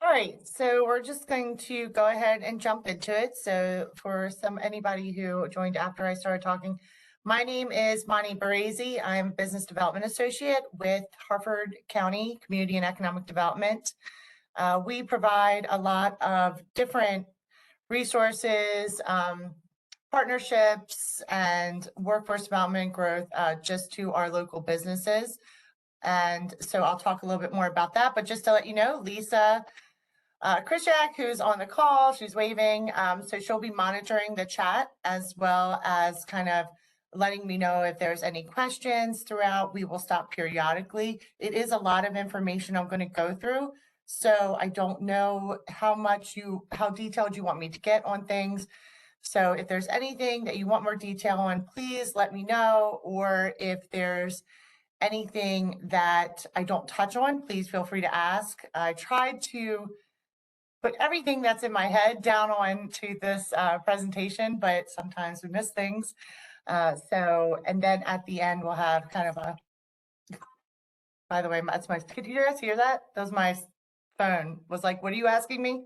All right, so we're just going to go ahead and jump into it. So for anybody who joined after I started talking, my name is Barresi. I'm a business development associate with Harford County Community and Economic Development. We provide a lot of different resources, partnerships, and workforce development growth just to our local businesses. And so I'll talk a little bit more about that. But just to let you know, Lisa Krishak, who's on the call, she's waving. So she'll be monitoring the chat as well as kind of letting me know if there's any questions throughout. We will stop periodically. It is a lot of information I'm going to go through. So I don't know how detailed you want me to get on things. So if there's anything that you want more detail on, please let me know. Or if there's anything that I don't touch on, please feel free to ask. I tried to put everything that's in my head down onto this presentation, but sometimes we miss things. And then at the end, we'll have kind of by the way, that's could you guys hear that? That was my phone was like, what are you asking me?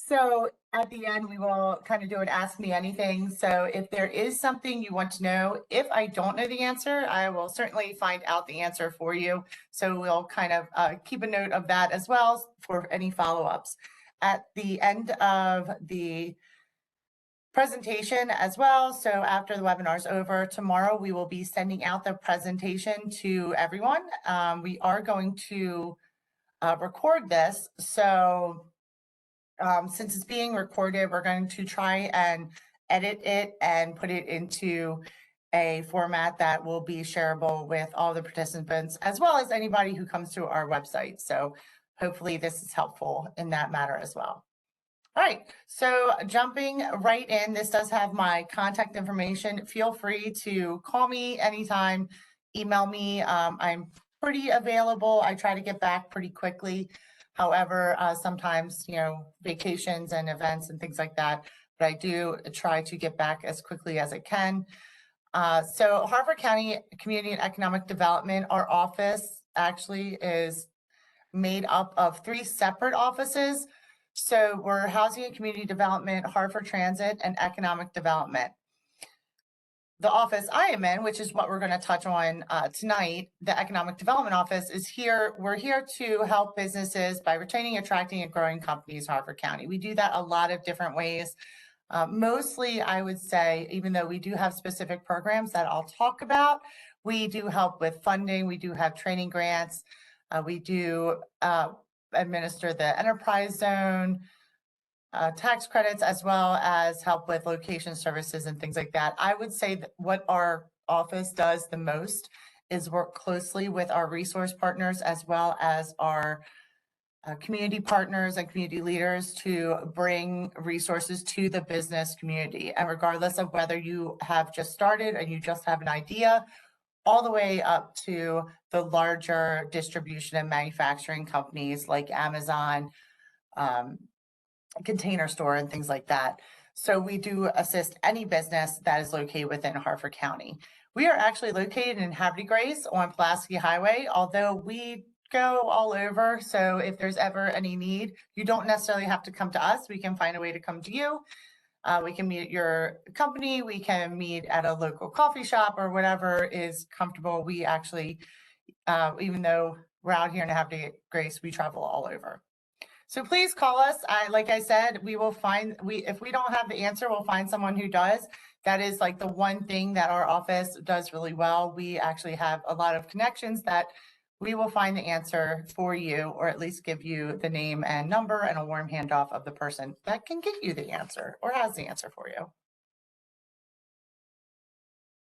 So at the end, we will kind of do an ask me anything. So if there is something you want to know, if I don't know the answer, I will certainly find out the answer for you. So we'll kind of keep a note of that as well for any follow-ups. At the end of the presentation as well, so after the webinar is over tomorrow, we will be sending out the presentation to everyone. We are going to record this. So since it's being recorded, we're going to try and edit it and put it into a format that will be shareable with all the participants, as well as anybody who comes to our website. So hopefully this is helpful in that matter as well. All right, so jumping right in, this does have my contact information. Feel free to call me anytime, email me. I'm pretty available. I try to get back pretty quickly. However, sometimes, vacations and events and things like that, but I do try to get back as quickly as I can. So Harford County Community and Economic Development, our office actually is made up of 3 separate offices. So we're Housing and Community Development, Harford Transit, and Economic Development. The office I am in, which is what we're going to touch on tonight, the Economic Development Office is here. We're here to help businesses by retaining, attracting, and growing companies in Harford County. We do that a lot of different ways. Mostly, I would say, even though we do have specific programs that I'll talk about, we do help with funding. We do have training grants. We do administer the enterprise zone, tax credits, as well as help with location services and things like that. I would say that what our office does the most is work closely with our resource partners as well as our community partners and community leaders to bring resources to the business community. And regardless of whether you have just started and you just have an idea, all the way up to the larger distribution and manufacturing companies like Amazon, Container Store, and things like that. So we do assist any business that is located within Harford County. We are actually located in Havre Grace on Pulaski Highway, although we go all over. So if there's ever any need, you don't necessarily have to come to us. We can find a way to come to you. We can meet at your company. We can meet at a local coffee shop or whatever is comfortable. We actually, even though we're out here in Havre Grace, we travel all over. So please call us. Like I said, we will if we don't have the answer, we'll find someone who does. That is like the one thing that our office does really well. We actually have a lot of connections that we will find the answer for you, or at least give you the name and number and a warm handoff of the person that can get you the answer or has the answer for you.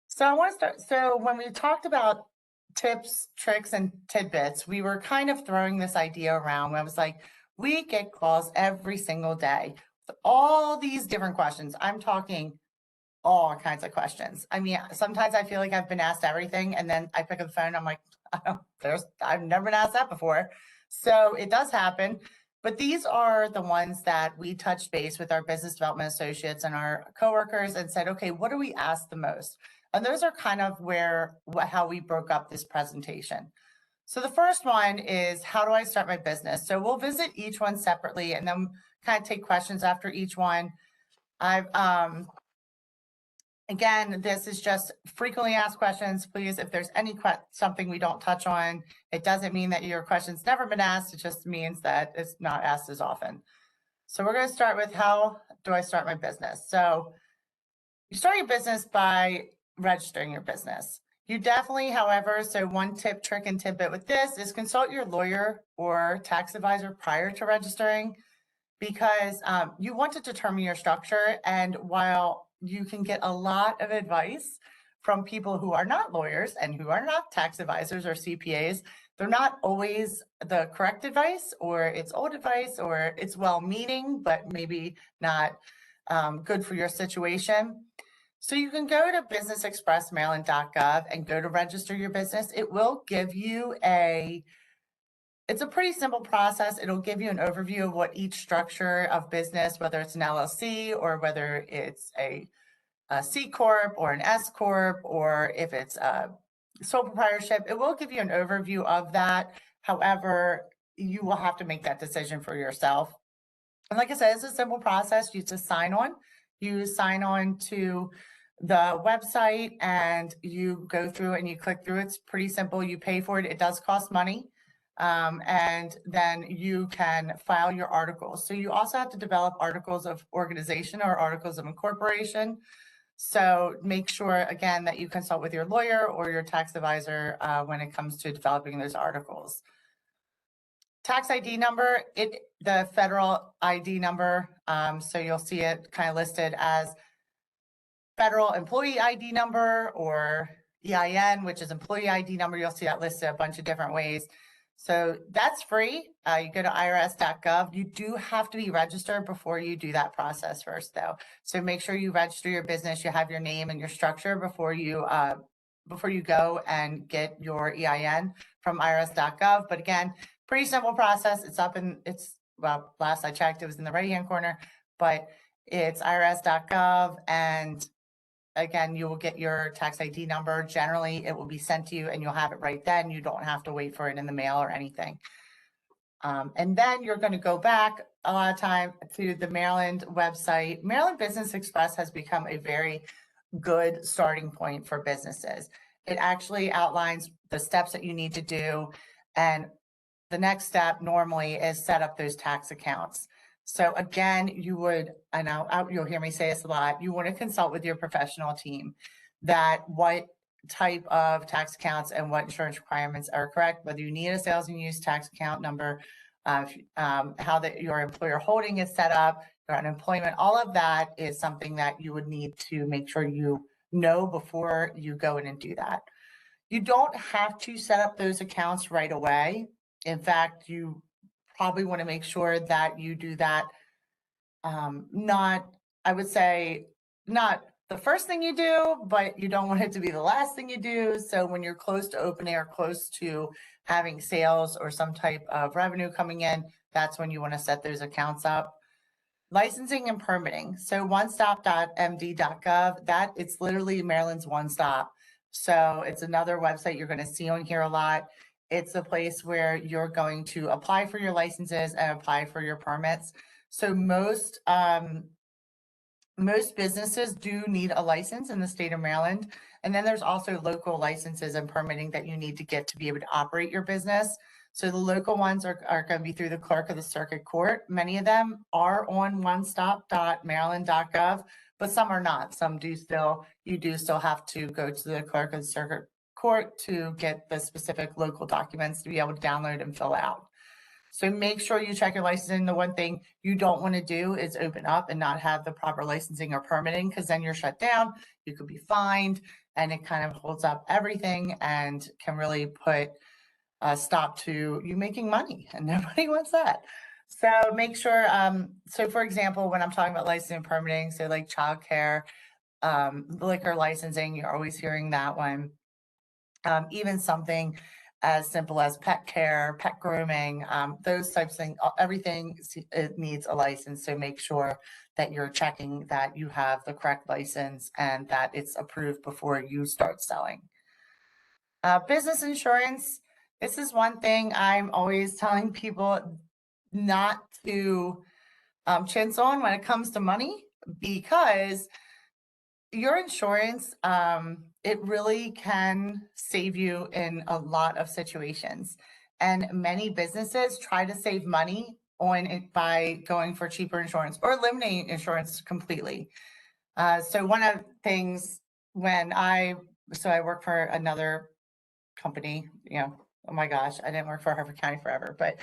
So I want to start. So when we talked about tips, tricks, and tidbits, we were kind of throwing this idea around. I was like, we get calls every single day with all these different questions. I'm talking all kinds of questions. I mean, sometimes I feel like I've been asked everything, and then I pick up the phone, I'm like, I've never been asked that before. So it does happen. But these are the ones that we touched base with our business development associates and our coworkers and said, okay, what do we ask the most? And those are kind of how we broke up this presentation. So the first one is, how do I start my business? So we'll visit each one separately and then kind of take questions after each one. Again, this is just frequently asked questions. Please, if there's something we don't touch on, it doesn't mean that your question's never been asked. It just means that it's not asked as often. So we're going to start with, how do I start my business? So you start your business by registering your business. You definitely, however, so one tip, trick, and tidbit with this is consult your lawyer or tax advisor prior to registering, because you want to determine your structure. And while you can get a lot of advice from people who are not lawyers and who are not tax advisors or CPAs, they're not always the correct advice, or it's old advice, or it's well-meaning, but maybe not good for your situation. So you can go to businessexpressmaryland.gov and go to register your business. It will give you it's a pretty simple process. It'll give you an overview of what each structure of business, whether it's an LLC or whether it's a C Corp or an S Corp, or if it's a sole proprietorship, it will give you an overview of that. However, you will have to make that decision for yourself. And like I said, it's a simple process. You just sign on. You sign on to the website and you go through and you click through. It's pretty simple. You pay for it. It does cost money. And then you can file your articles. So you also have to develop articles of organization or articles of incorporation. So make sure, again, that you consult with your lawyer or your tax advisor when it comes to developing those articles. Tax ID number, the federal ID number. So you'll see it kind of listed as federal employee ID number, or EIN, which is employee ID number. You'll see that listed a bunch of different ways. So that's free. You go to irs.gov. You do have to be registered before you do that process first, though. So make sure you register your business. You have your name and your structure before you go and get your EIN from irs.gov. But again, pretty simple process. Well, last I checked, it was in the right-hand corner, but it's irs.gov. And again, you will get your tax ID number. Generally, it will be sent to you and you'll have it right then. You don't have to wait for it in the mail or anything. And then you're going to go back a lot of time to the Maryland website. Maryland Business Express has become a very good starting point for businesses. It actually outlines the steps that you need to do. And the next step normally is set up those tax accounts. So again, you'll hear me say this a lot, you want to consult with your professional team that what type of tax accounts and what insurance requirements are correct, whether you need a sales and use tax account number, how your employer holding is set up, your unemployment, all of that is something that you would need to make sure you know before you go in and do that. You don't have to set up those accounts right away. In fact, you probably want to make sure that you do that I would say not the first thing you do, but you don't want it to be the last thing you do. So when you're close to opening or close to having sales or some type of revenue coming in, that's when you want to set those accounts up. Licensing and permitting. So onestop.md.gov, it's literally Maryland's one stop. So it's another website you're going to see on here a lot. It's a place where you're going to apply for your licenses and apply for your permits. So most businesses do need a license in the state of Maryland. And then there's also local licenses and permitting that you need to get to be able to operate your business. So the local ones are going to be through the clerk of the circuit court. Many of them are on onestop.maryland.gov, but some are not. You do still have to go to the clerk of the circuit court to get the specific local documents to be able to download and fill out. So make sure you check your licensing. The one thing you don't want to do is open up and not have the proper licensing or permitting, because then you're shut down, you could be fined, and it kind of holds up everything and can really put a stop to you making money, and nobody wants that. So make sure, so for example, when I'm talking about licensing and permitting, so like childcare, liquor licensing, you're always hearing that one. Even something as simple as pet care, pet grooming, those types of things, everything it needs a license. So make sure that you're checking that you have the correct license and that it's approved before you start selling. Business insurance. This is one thing I'm always telling people not to chintz on when it comes to money, because your insurance, it really can save you in a lot of situations. And many businesses try to save money on it by going for cheaper insurance or eliminating insurance completely. So one of the things when I work for another company, oh my gosh, I didn't work for Harford County forever, but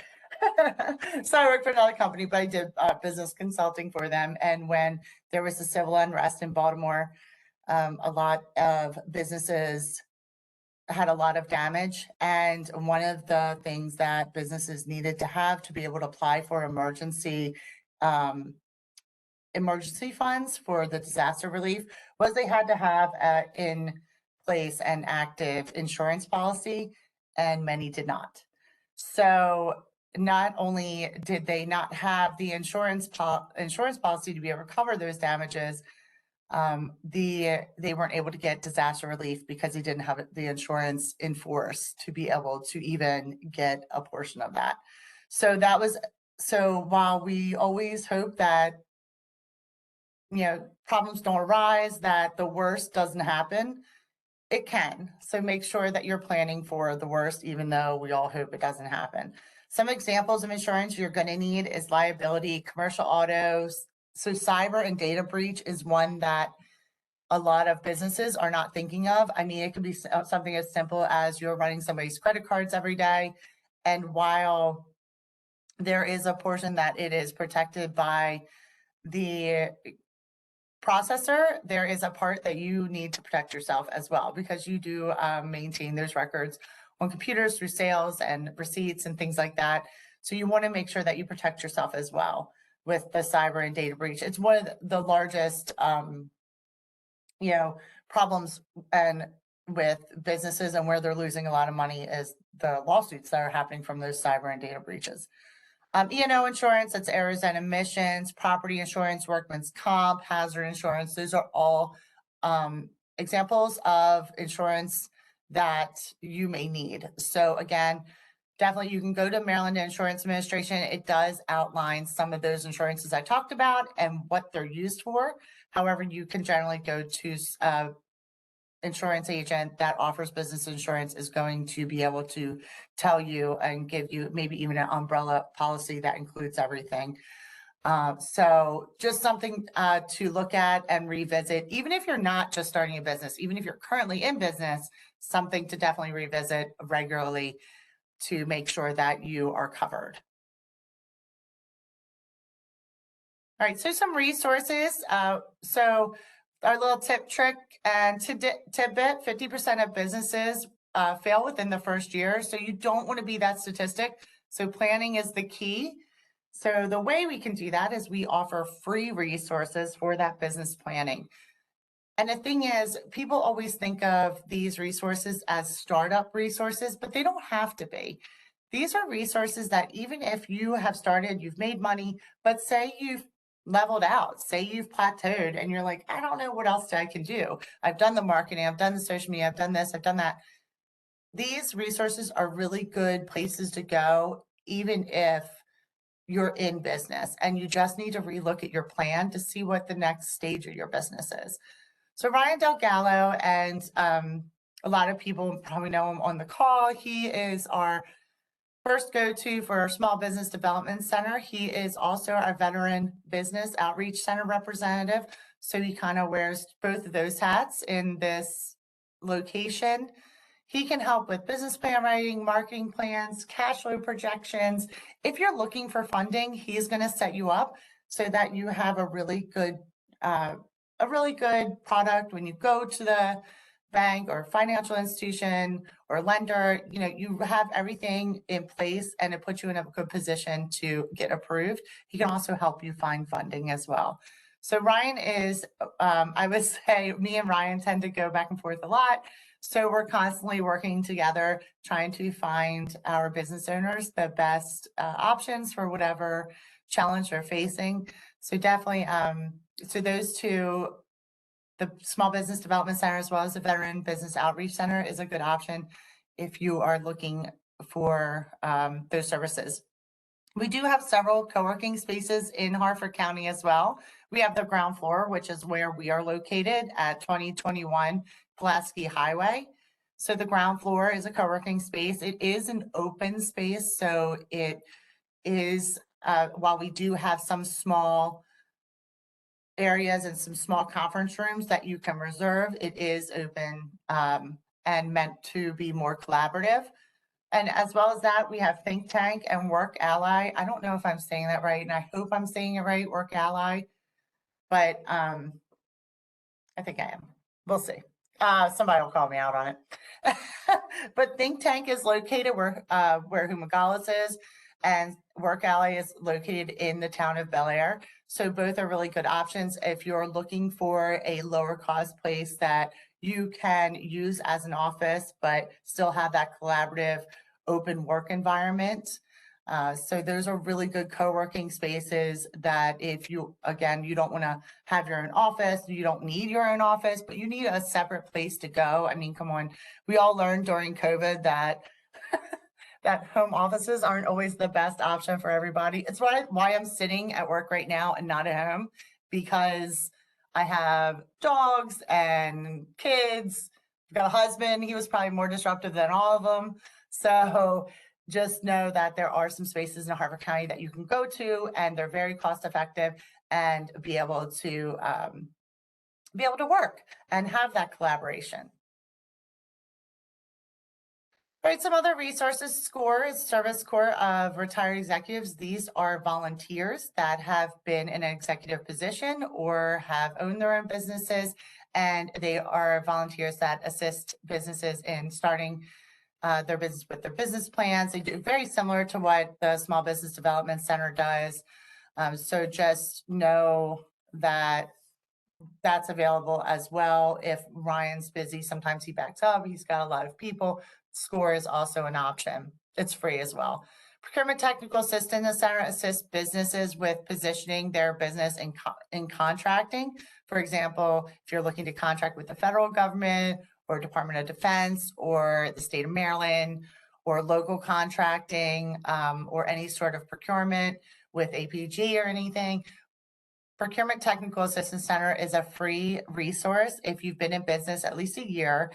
so I worked for another company, but I did business consulting for them. And when there was the civil unrest in Baltimore, a lot of businesses had a lot of damage. And one of the things that businesses needed to have to be able to apply for um, emergency funds for the disaster relief was they had to have in place an active insurance policy, and many did not. So not only did they not have the insurance policy to be able to cover those damages, they weren't able to get disaster relief because they didn't have the insurance in force to be able to even get a portion of that. So while we always hope that problems don't arise, that the worst doesn't happen, it can. So make sure that you're planning for the worst, even though we all hope it doesn't happen. Some examples of insurance you're going to need is liability, commercial autos. So cyber and data breach is one that a lot of businesses are not thinking of. I mean, it could be something as simple as you're running somebody's credit cards every day. And while there is a portion that it is protected by the processor, there is a part that you need to protect yourself as well, because you do maintain those records on computers through sales and receipts and things like that. So you want to make sure that you protect yourself as well with the cyber and data breach. It's one of the largest problems and with businesses, and where they're losing a lot of money is the lawsuits that are happening from those cyber and data breaches. E&O insurance, that's errors and omissions, property insurance, workman's comp, hazard insurance. Those are all examples of insurance that you may need. So again, definitely you can go to Maryland Insurance Administration. It does outline some of those insurances I talked about and what they're used for. However, you can generally go to insurance agent that offers business insurance is going to be able to tell you and give you maybe even an umbrella policy that includes everything. So just something to look at and revisit, even if you're not just starting a business, even if you're currently in business, something to definitely revisit regularly to make sure that you are covered. All right, so some resources. So our little tip, trick, and tidbit, 50% of businesses fail within the first year. So you don't want to be that statistic. So planning is the key. So the way we can do that is we offer free resources for that business planning. And the thing is, people always think of these resources as startup resources, but they don't have to be. These are resources that even if you have started, you've made money, but say you've leveled out, say you've plateaued and you're like, I don't know what else I can do. I've done the marketing, I've done the social media, I've done this, I've done that. These resources are really good places to go, even if you're in business and you just need to relook at your plan to see what the next stage of your business is. So Ryan Delgallo, and a lot of people probably know him on the call. He is our first go-to for our Small Business Development Center. He is also our Veteran Business Outreach Center representative. So he kind of wears both of those hats in this location. He can help with business plan writing, marketing plans, cash flow projections. If you're looking for funding, he's going to set you up so that you have a really good product when you go to the bank or financial institution or lender. You have everything in place and it puts you in a good position to get approved. He can also help you find funding as well. So Ryan is, I would say me and Ryan tend to go back and forth a lot. So we're constantly working together, trying to find our business owners the best options for whatever challenge they're facing. So definitely, so those two, the Small Business Development Center as well as the Veteran Business Outreach Center, is a good option if you are looking for those services. We do have several co-working spaces in Harford County as well. We have the ground floor, which is where we are located at 2021 Pulaski Highway. So the ground floor is a co-working space. It is an open space, so it is, while we do have some small areas and some small conference rooms that you can reserve, it is open and meant to be more collaborative. And as well as that, we have Think Tank and Work Ally. I don't know if I'm saying that right, and I hope I'm saying it right, Work Ally, but I think I am. We'll see. Somebody will call me out on it. But Think Tank is located where Humagalis is, and Work Ally is located in the town of Bel Air. So both are really good options if you're looking for a lower cost place that you can use as an office, but still have that collaborative, open work environment. So those are really good co-working spaces that if you, again, you don't want to have your own office, you don't need your own office, but you need a separate place to go. I mean, come on, we all learned during COVID that that home offices aren't always the best option for everybody. It's why I'm sitting at work right now and not at home, because I have dogs and kids. I've got a husband. He was probably more disruptive than all of them. So just know that there are some spaces in Harford County that you can go to, and they're very cost effective, and be able to work and have that collaboration. All right, some other resources. SCORE is Service Corps of Retired Executives. These are volunteers that have been in an executive position or have owned their own businesses, and they are volunteers that assist businesses in starting their business with their business plans. They do very similar to what the Small Business Development Center does. So just know that that's available as well. If Ryan's busy, sometimes he backs up. He's got a lot of people. SCORE is also an option. It's free as well. Procurement Technical Assistance Center assists businesses with positioning their business in contracting. For example, if you're looking to contract with the federal government or Department of Defense or the state of Maryland or local contracting or any sort of procurement with APG or anything, Procurement Technical Assistance Center is a free resource if you've been in business at least a year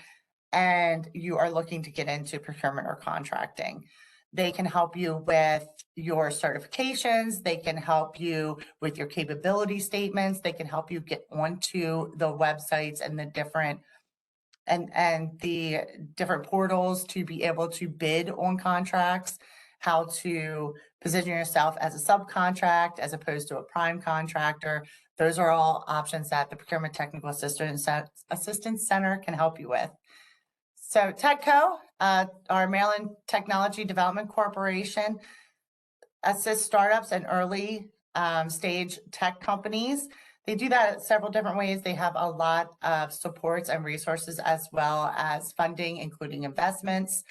and you are looking to get into procurement or contracting. They can help you with your certifications. They can help you with your capability statements. They can help you get onto the websites and the different portals to be able to bid on contracts, how to position yourself as a subcontract as opposed to a prime contractor. Those are all options that the Procurement Technical Assistance Center can help you with. So TEDCO, our Maryland Technology Development Corporation, assists startups and early stage tech companies. They do that several different ways. They have a lot of supports and resources as well as funding, including investments.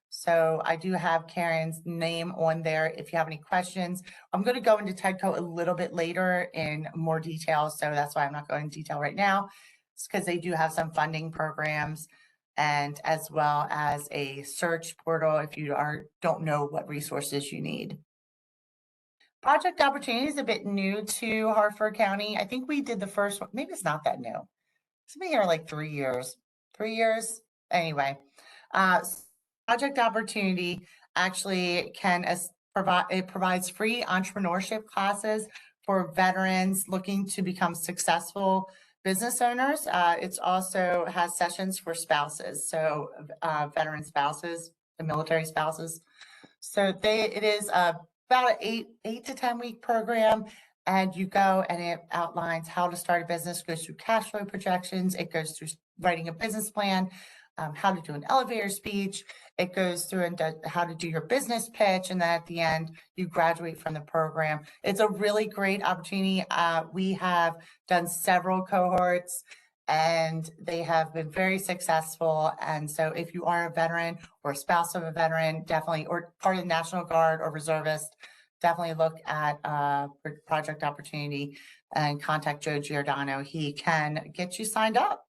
So I do have Karen's name on there if you have any questions. I'm going to go into TEDCO a little bit later in more detail. So that's why I'm not going into detail right now. It's because they do have some funding programs, and as well as a search portal if you don't know what resources you need. Project Opportunity is a bit new to Harford County. I think we did the first one. Maybe it's not that new. It's been here like 3 years. 3 years? Anyway, Project Opportunity actually provides free entrepreneurship classes for veterans looking to become successful business owners. It also has sessions for spouses, so veteran spouses, the military spouses. So it is about an 8 to 10 week program, and you go and it outlines how to start a business, goes through cash flow projections, it goes through writing a business plan, how to do an elevator speech. It goes through and how to do your business pitch. And then at the end, you graduate from the program. It's a really great opportunity. We have done several cohorts and they have been very successful. And so if you are a veteran or a spouse of a veteran, definitely, or part of the National Guard or reservist, definitely look at Project Opportunity and contact Joe Giordano. He can get you signed up.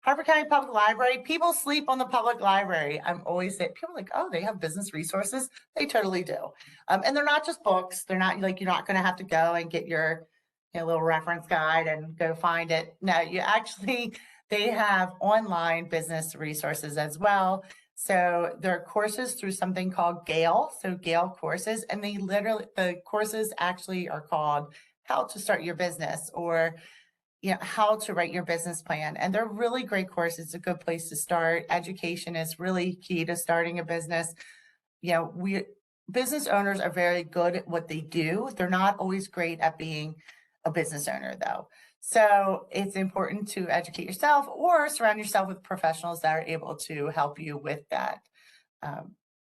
Harford County Public Library, people sleep on the public library. I'm always saying, people are like, oh, they have business resources. They totally do. And they're not just books. They're not like, you're not going to have to go and get your little reference guide and go find it. No, you actually, they have online business resources as well. So there are courses through something called Gale. So Gale courses, and the courses actually are called How to Start Your Business, or how to write your business plan. And they're really great courses. It's a good place to start. Education is really key to starting a business. Business owners are very good at what they do. They're not always great at being a business owner, though. So it's important to educate yourself or surround yourself with professionals that are able to help you with that,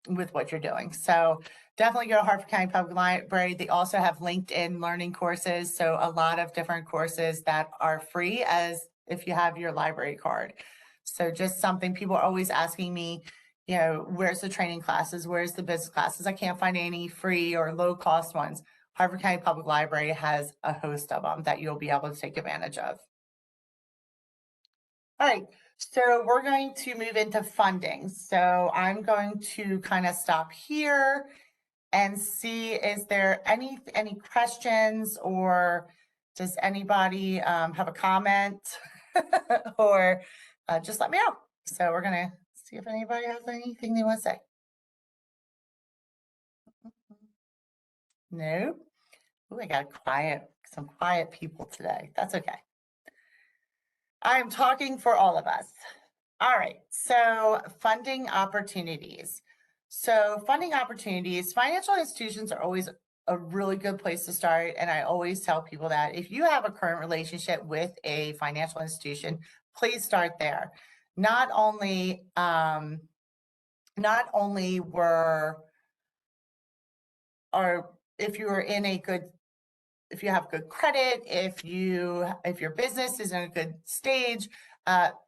with what you're doing. So definitely go to Harford County Public Library. They also have LinkedIn learning courses. So a lot of different courses that are free as if you have your library card. So just something people are always asking me, where's the training classes? Where's the business classes? I can't find any free or low cost ones. Harford County Public Library has a host of them that you'll be able to take advantage of. All right, so we're going to move into funding. So I'm going to kind of stop here and see, is there any questions, or does anybody have a comment or just let me know. So we're going to see if anybody has anything they want to say. No. Oh, I got some quiet people today. That's okay. I'm talking for all of us. All right, so funding opportunities. So funding opportunities, financial institutions are always a really good place to start. And I always tell people that if you have a current relationship with a financial institution, please start there. Not only if you are in a good, if you have good credit, if your business is in a good stage,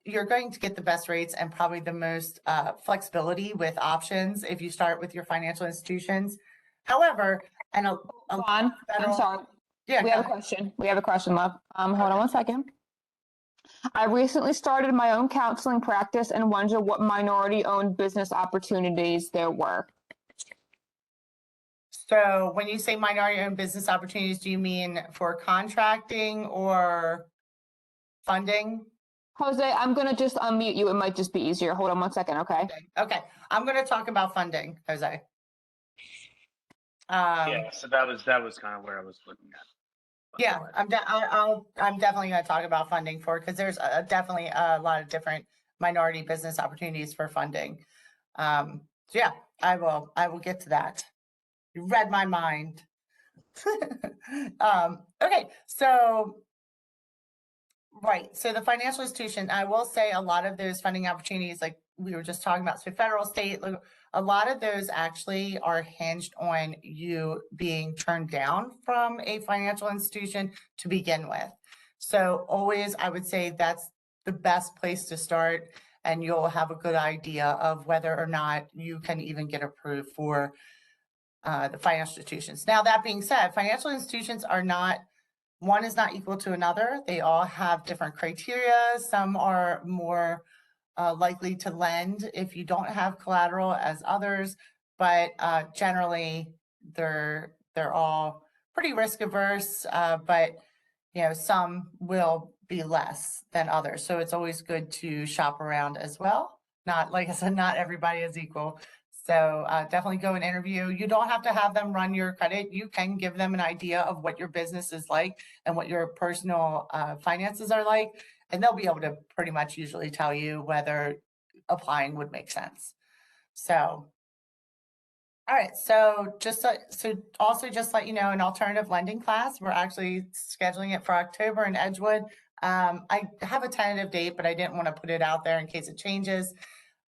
you're going to get the best rates and probably the most flexibility with options if you start with your financial institutions. However, and I'm sorry. Yeah, we have a question. We have a question, love. Hold on one second. I recently started my own counseling practice and wonder what minority-owned business opportunities there were. So when you say minority-owned business opportunities, do you mean for contracting or funding? Jose, I'm going to just unmute you. It might just be easier. Hold on one second, okay? Okay. I'm going to talk about funding, Jose. Yeah, so that was kind of where I was looking at. Yeah, I'm definitely going to talk about funding because there's definitely a lot of different minority business opportunities for funding. So yeah, I will get to that. You read my mind. Okay, so right. So the financial institution, I will say a lot of those funding opportunities, like we were just talking about, so federal, state, a lot of those actually are hinged on you being turned down from a financial institution to begin with. So always, I would say that's the best place to start, and you'll have a good idea of whether or not you can even get approved for the financial institutions. Now, that being said, financial institutions are not, one is not equal to another. They all have different criteria. Some are more likely to lend if you don't have collateral as others, but generally they're all pretty risk averse, but some will be less than others. So it's always good to shop around as well. Not, like I said, not everybody is equal. So definitely go and interview. You don't have to have them run your credit. You can give them an idea of what your business is like and what your personal finances are like, and they'll be able to pretty much usually tell you whether applying would make sense. So, all right. So also just let you know, an alternative lending class, we're actually scheduling it for October in Edgewood. I have a tentative date, but I didn't want to put it out there in case it changes.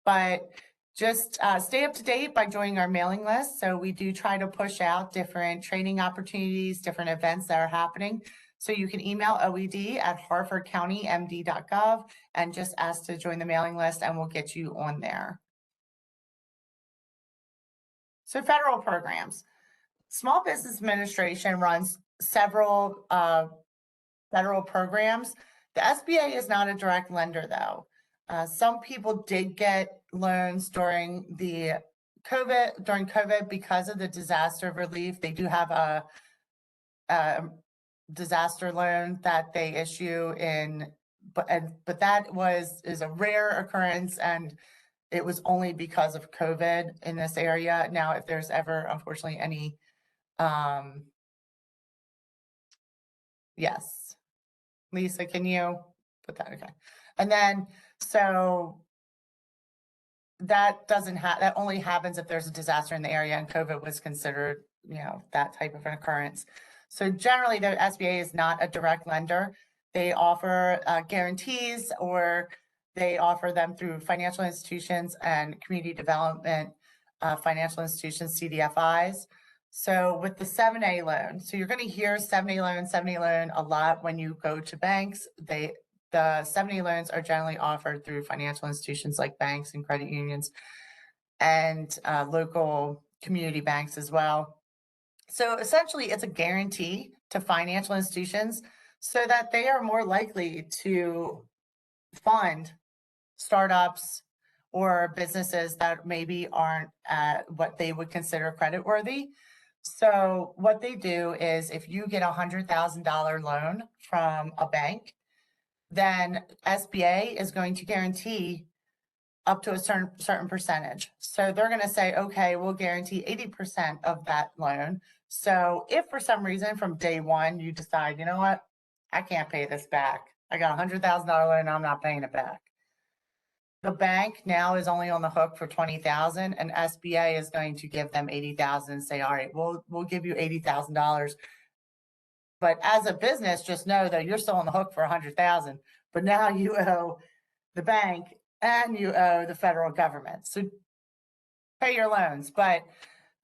But just stay up to date by joining our mailing list. So we do try to push out different training opportunities, different events that are happening. So you can email oed@harfordcountymd.gov and just ask to join the mailing list, and we'll get you on there. So federal programs. Small Business Administration runs several federal programs. The SBA is not a direct lender, though. Some people did get loans during COVID because of the disaster relief. They do have a disaster loan that they issue but that is a rare occurrence, and it was only because of COVID in this area. Now, if there's ever, unfortunately, any, yes. Lisa, can you put that? Okay. And then, so that that only happens if there's a disaster in the area, and COVID was considered, that type of an occurrence. So generally, the SBA is not a direct lender. They offer guarantees, or they offer them through financial institutions and community development financial institutions, CDFIs. So with the 7A loan, so you're going to hear 7A loan a lot when you go to banks. The 7A loans are generally offered through financial institutions like banks and credit unions and local community banks as well. So essentially, it's a guarantee to financial institutions so that they are more likely to fund startups or businesses that maybe aren't at what they would consider creditworthy. So what they do is, if you get $100,000 loan from a bank, then SBA is going to guarantee up to a certain percentage. So they're going to say, okay, we'll guarantee 80% of that loan. So if for some reason from day one you decide, you know what, I can't pay this back, I got $100,000 loan, I'm not paying it back, the bank now is only on the hook for $20,000, and SBA is going to give them $80,000 and say, all right, we'll give you $80,000. But as a business, just know that you're still on the hook for $100,000, but now you owe the bank and you owe the federal government. So pay your loans. But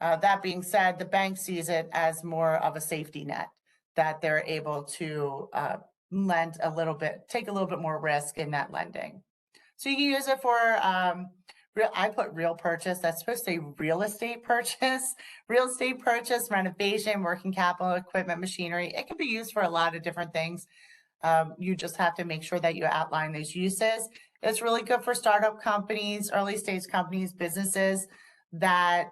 that being said, the bank sees it as more of a safety net, that they're able to lend a little bit, take a little bit more risk in that lending. So you can use it for, I put real purchase, that's supposed to say real estate purchase, renovation, working capital, equipment, machinery. It can be used for a lot of different things. You just have to make sure that you outline those uses. It's really good for startup companies, early stage companies, businesses that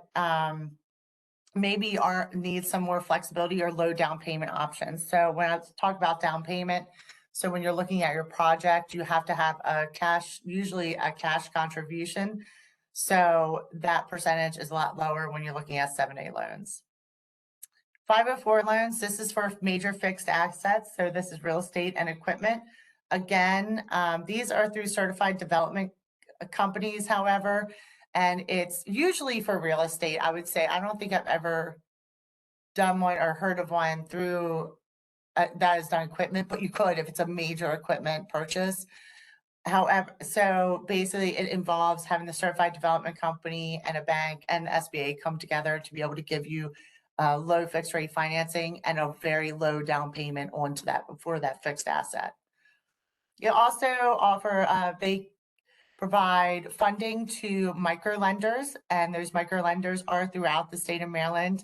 maybe need some more flexibility or low down payment options. So when I talk about down payment, so when you're looking at your project, you have to have usually a cash contribution. So that percentage is a lot lower when you're looking at 7A loans. 504 loans, this is for major fixed assets. So this is real estate and equipment. Again, these are through certified development companies, however, and it's usually for real estate. I would say, I don't think I've ever done one or heard of one through that is done equipment, but you could if it's a major equipment purchase. However, so basically it involves having the certified development company and a bank and the SBA come together to be able to give you low fixed rate financing and a very low down payment onto that for that fixed asset. You also offer, they provide funding to micro lenders, and those micro lenders are throughout the state of Maryland.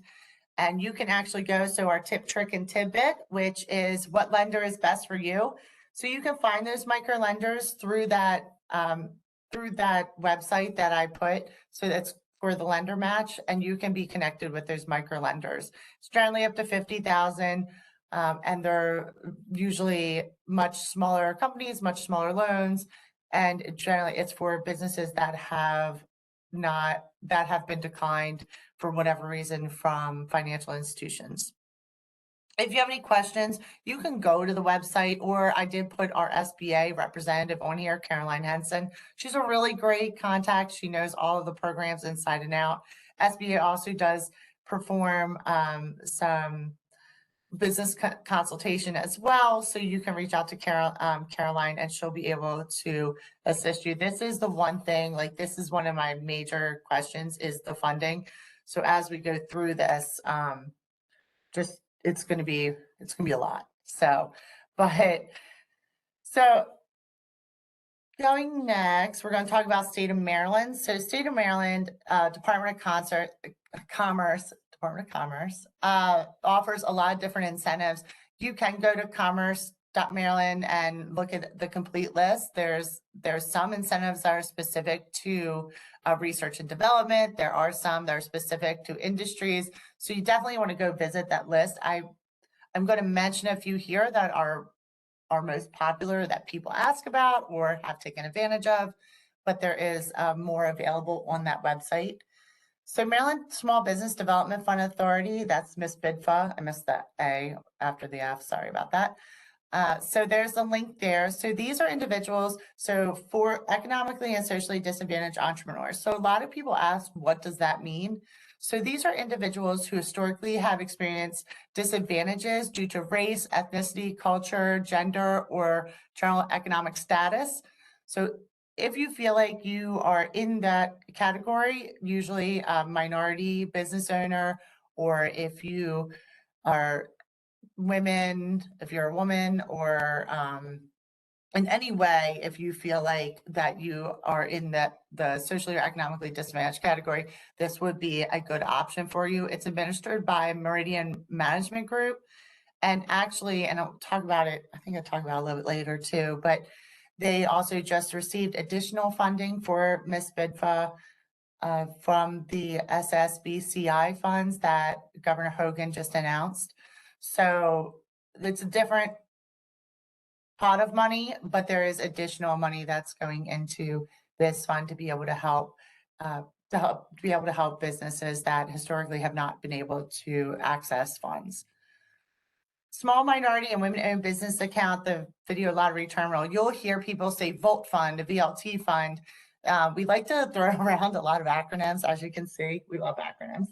And you can actually go, so our tip, trick, and tidbit, which is what lender is best for you. So you can find those micro lenders through that website that I put. So that's for the lender match, and you can be connected with those micro lenders. It's generally up to 50,000, and they're usually much smaller companies, much smaller loans, and generally it's for businesses that have been declined for whatever reason from financial institutions. If you have any questions, you can go to the website, or I did put our SBA representative on here, Caroline Henson. She's a really great contact. She knows all of the programs inside and out. SBA also does perform some business consultation as well. So you can reach out to Caroline, and she'll be able to assist you. This is the one thing, like this is one of my major questions, is the funding. So as we go through this, it's going to be a lot. So going next, we're going to talk about state of Maryland. So state of Maryland, Department of Commerce offers a lot of different incentives. You can go to commerce.gov Maryland and look at the complete list. There's some incentives that are specific to research and development. There are some that are specific to industries. So you definitely want to go visit that list. I'm going to mention a few here that are most popular that people ask about or have taken advantage of, but there is more available on that website. So Maryland Small Business Development Fund Authority, that's MISBIDFA. I missed that A after the F, sorry about that. So there's a link there. So these are individuals, so for economically and socially disadvantaged entrepreneurs. So a lot of people ask, what does that mean? So these are individuals who historically have experienced disadvantages due to race, ethnicity, culture, gender, or general economic status. So if you feel like you are in that category, usually a minority business owner, or if you are women, if you're a woman, or in any way, if you feel like that you are in the socially or economically disadvantaged category, this would be a good option for you. It's administered by Meridian Management Group. And actually, and I'll talk about it, I think I'll talk about it a little bit later too, but they also just received additional funding for MISBIDFA from the SSBCI funds that Governor Hogan just announced. So it's a different pot of money, but there is additional money that's going into this fund to be able to help businesses that historically have not been able to access funds. Small minority and women-owned business account, the video lottery terminal. You'll hear people say Volt Fund, a VLT fund. We like to throw around a lot of acronyms, as you can see. We love acronyms.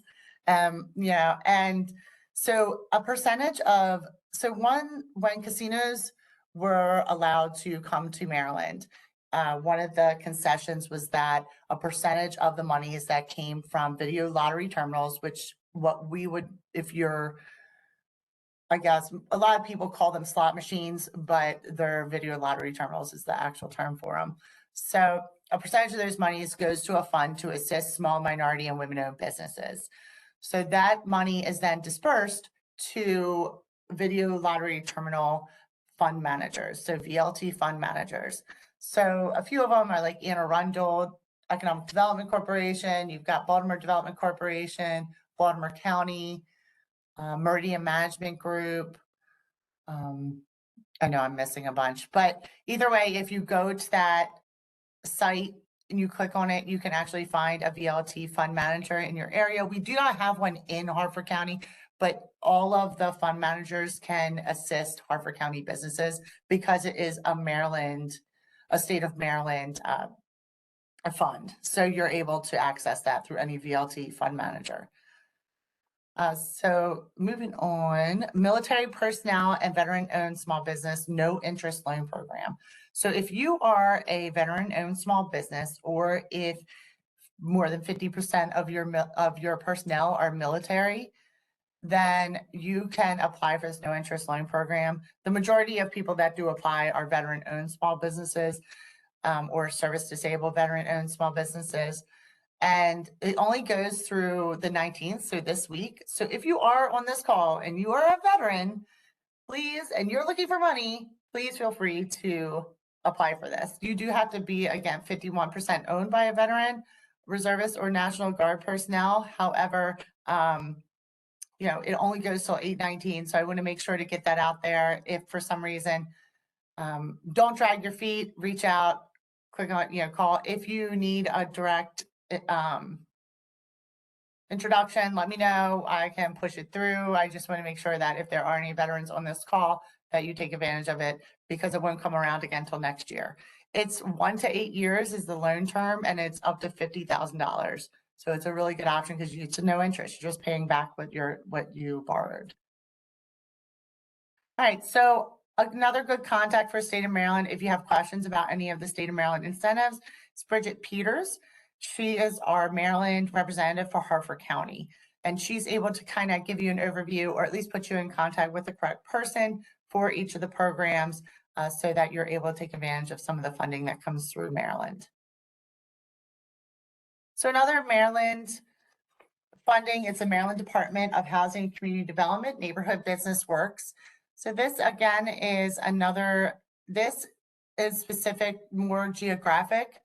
And so a percentage of, when casinos were allowed to come to Maryland, one of the concessions was that a percentage of the monies that came from video lottery terminals, which what we would, if you're, I guess a lot of people call them slot machines, but they're video lottery terminals is the actual term for them. So a percentage of those monies goes to a fund to assist small minority and women-owned businesses. So that money is then dispersed to video lottery terminal fund managers, so VLT fund managers. So a few of them are like Anne Arundel Economic Development Corporation. You've got Baltimore Development Corporation, Baltimore County, Meridian Management Group. I know I'm missing a bunch, but either way, if you go to that site and you click on it, you can actually find a VLT fund manager in your area. We do not have one in Harford County, but all of the fund managers can assist Harford County businesses because it is a state of Maryland a fund. So you're able to access that through any VLT fund manager. So moving on, military personnel and veteran-owned small business no interest loan program. So if you are a veteran-owned small business, or if more than 50% of your personnel are military, then you can apply for this no interest loan program. The majority of people that do apply are veteran-owned small businesses or service disabled veteran-owned small businesses. And it only goes through the 19th, so this week. So if you are on this call and you are a veteran, please, and you're looking for money, please feel free to apply for this. You do have to be, again, 51% owned by a veteran, reservist, or National Guard personnel. However, it only goes till 8/19, so I want to make sure to get that out there. If for some reason, don't drag your feet, reach out, click on, call. If you need a direct introduction, let me know. I can push it through. I just want to make sure that if there are any veterans on this call, that you take advantage of it, because it won't come around again till next year. It's 1 to 8 years is the loan term, and it's up to $50,000. So it's a really good option because it's no interest. You're just paying back what you borrowed. All right, so another good contact for state of Maryland, if you have questions about any of the state of Maryland incentives, it's Bridget Peters. She is our Maryland representative for Harford County, and she's able to kind of give you an overview, or at least put you in contact with the correct person for each of the programs so that you're able to take advantage of some of the funding that comes through Maryland. So another Maryland funding, it's the Maryland Department of Housing and Community Development, Neighborhood Business Works. So this again is this is specific, more geographic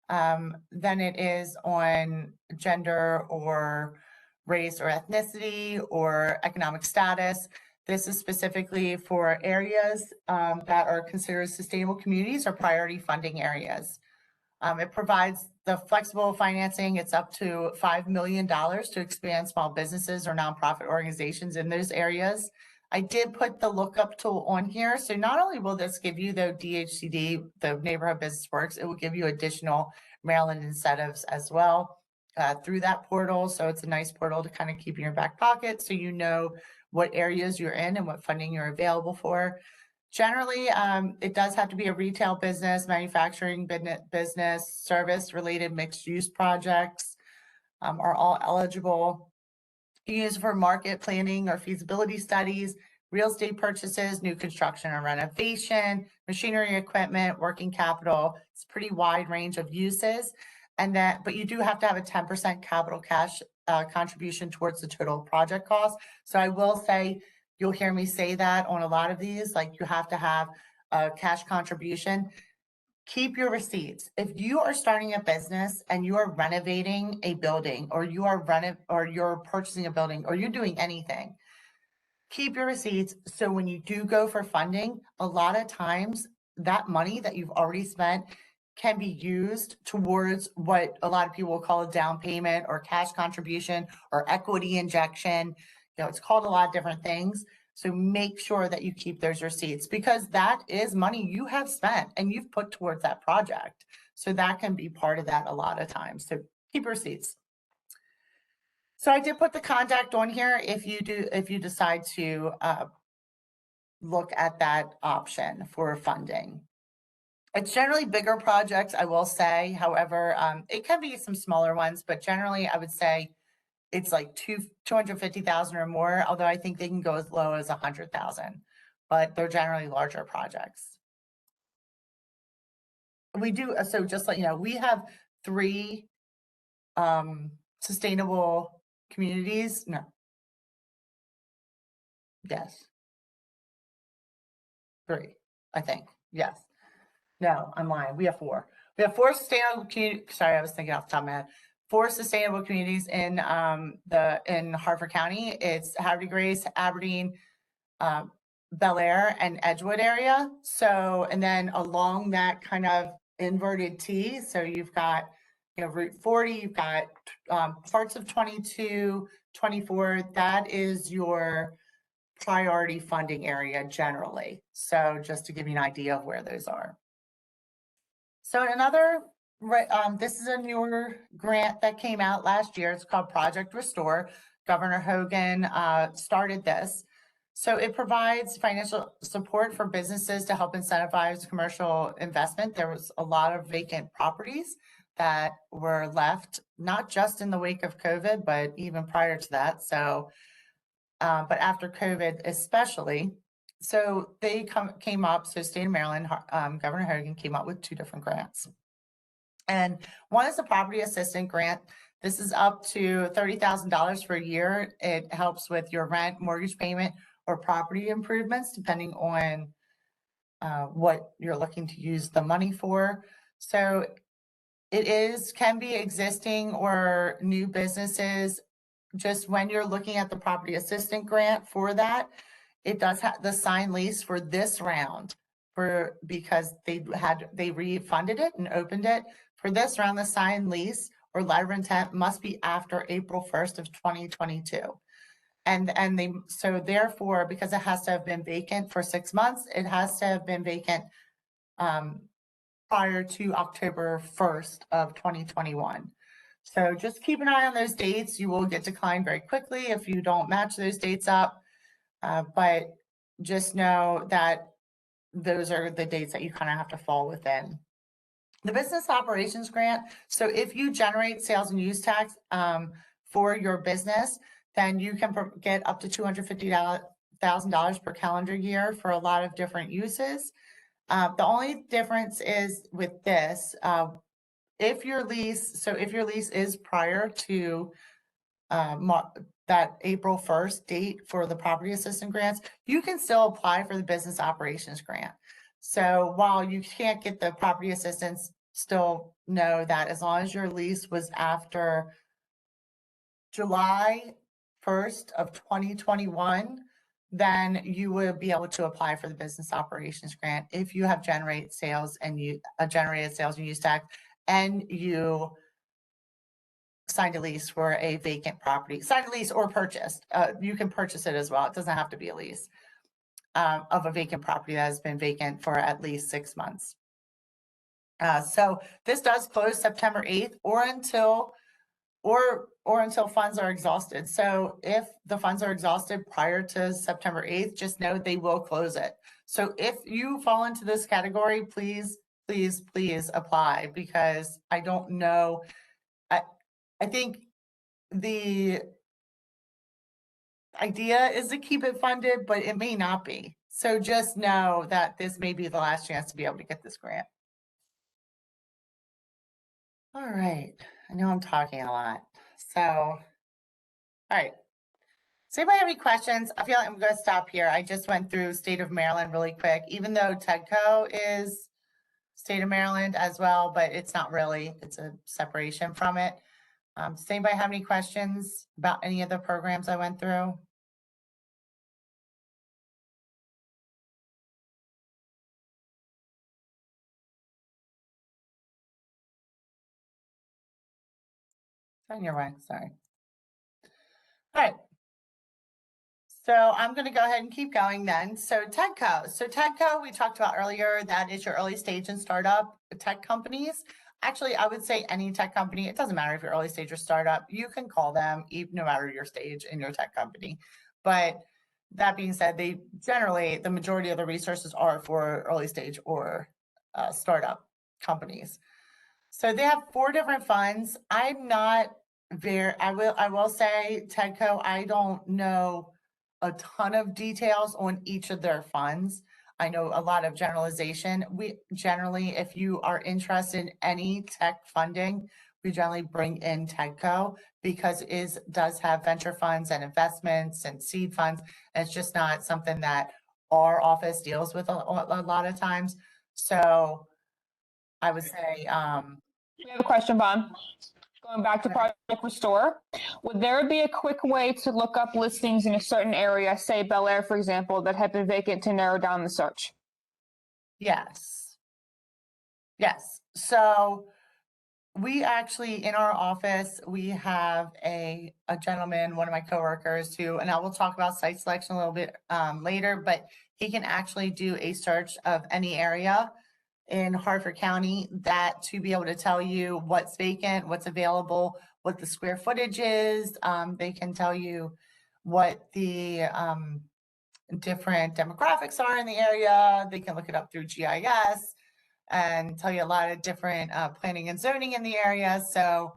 than it is on gender or race or ethnicity or economic status. This is specifically for areas that are considered sustainable communities or priority funding areas. It provides the flexible financing. It's up to $5 million to expand small businesses or nonprofit organizations in those areas. I did put the lookup tool on here. So not only will this give you the DHCD, the Neighborhood Business Works, it will give you additional Maryland incentives as well through that portal. So it's a nice portal to kind of keep in your back pocket so you know what areas you're in and what funding you're available for. Generally, it does have to be a retail business, manufacturing business, service-related mixed-use projects are all eligible. Used for market planning or feasibility studies, real estate purchases, new construction or renovation, machinery, equipment, working capital. It's a pretty wide range of uses. But you do have to have a 10% capital cash contribution towards the total project cost. So I will say, you'll hear me say that on a lot of these, like you have to have a cash contribution. Keep your receipts. If you are starting a business and you are renovating a building or you're purchasing a building or you're doing anything, keep your receipts. So when you do go for funding, a lot of times that money that you've already spent can be used towards what a lot of people will call a down payment or cash contribution or equity injection. It's called a lot of different things. So make sure that you keep those receipts because that is money you have spent and you've put towards that project. So that can be part of that a lot of times. So keep receipts. So I did put the contact on here if you decide to look at that option for funding. It's generally bigger projects, I will say. However, it can be some smaller ones, but generally I would say it's like 250,000 or more, although I think they can go as low as 100,000, but they're generally larger projects. We do, so just let you know, we have 3 sustainable communities. No. Yes. 3, I think. Yes. No, I'm lying. We have 4. We have 4 sustainable communities. Sorry, I was thinking off the top of my head. 4 sustainable communities in Harford County. It's Havre de Grace, Aberdeen, Bel Air, and Edgewood area. So, and then along that kind of inverted T, so you've got Route 40, you've got parts of 22, 24. That is your priority funding area generally. So just to give you an idea of where those are. So another, this is a newer grant that came out last year. It's called Project Restore. Governor Hogan started this. So it provides financial support for businesses to help incentivize commercial investment. There was a lot of vacant properties that were left, not just in the wake of COVID, but even prior to that. So, but after COVID especially, so they came up, so state of Maryland, Governor Hogan came up with 2 different grants. And one is a property assistant grant. This is up to $30,000 for a year. It helps with your rent, mortgage payment, or property improvements, depending on what you're looking to use the money for. So it can be existing or new businesses. Just when you're looking at the property assistant grant for that, it does have the signed lease for this round because they refunded it and opened it. For this round, the signed lease or letter of intent must be after April 1st of 2022. So therefore, because it has to have been vacant for 6 months, it has to have been vacant prior to October 1st of 2021. So just keep an eye on those dates. You will get declined very quickly if you don't match those dates up. But just know that those are the dates that you kind of have to fall within. The business operations grant. So if you generate sales and use tax for your business, then you can get up to $250,000 per calendar year for a lot of different uses. The only difference is with this, if your lease is prior to that April 1st date for the property assistant grants, you can still apply for the business operations grant. So while you can't get the property assistance, still know that as long as your lease was after July 1st of 2021, then you will be able to apply for the business operations grant if you have generated sales and use tax, and you signed a lease for a vacant property, signed a lease or purchased. You can purchase it as well. It doesn't have to be a lease of a vacant property that has been vacant for at least 6 months. So this does close September 8th or until funds are exhausted. So if the funds are exhausted prior to September 8th, just know they will close it. So if you fall into this category, please, please, please apply, because I don't know. I think the idea is to keep it funded, but it may not be. So just know that this may be the last chance to be able to get this grant. All right. I know I'm talking a lot. So, all right. Does anybody have any questions? I feel like I'm going to stop here. I just went through state of Maryland really quick, even though TEDCO is state of Maryland as well, but it's not really, it's a separation from it. Does anybody have any questions about any of the programs I went through? On your way, sorry. All right. So I'm going to go ahead and keep going then. So TEDCO. So TEDCO, we talked about earlier, that is your early stage and startup tech companies. Actually, I would say any tech company, it doesn't matter if you're early stage or startup, you can call them even no matter your stage in your tech company. But that being said, they generally, the majority of the resources are for early stage or startup companies. So they have 4 different funds. I'm not I will say TEDCO, I don't know a ton of details on each of their funds. I know a lot of generalization. We generally, if you are interested in any tech funding, we generally bring in TEDCO because it does have venture funds and investments and seed funds. And it's just not something that our office deals with a lot of times. So I would say, We have a question, Bon. Going back to Project Restore, would there be a quick way to look up listings in a certain area, say Bel Air, for example, that have been vacant to narrow down the search? yes. Yes. So we actually, in our office, we have a gentleman, one of my coworkers who, and I will talk about site selection a little bit later, but he can actually do a search of any area in Harford County that to be able to tell you what's vacant, what's available, what the square footage is. They can tell you what the different demographics are in the area. They can look it up through GIS and tell you a lot of different planning and zoning in the area. So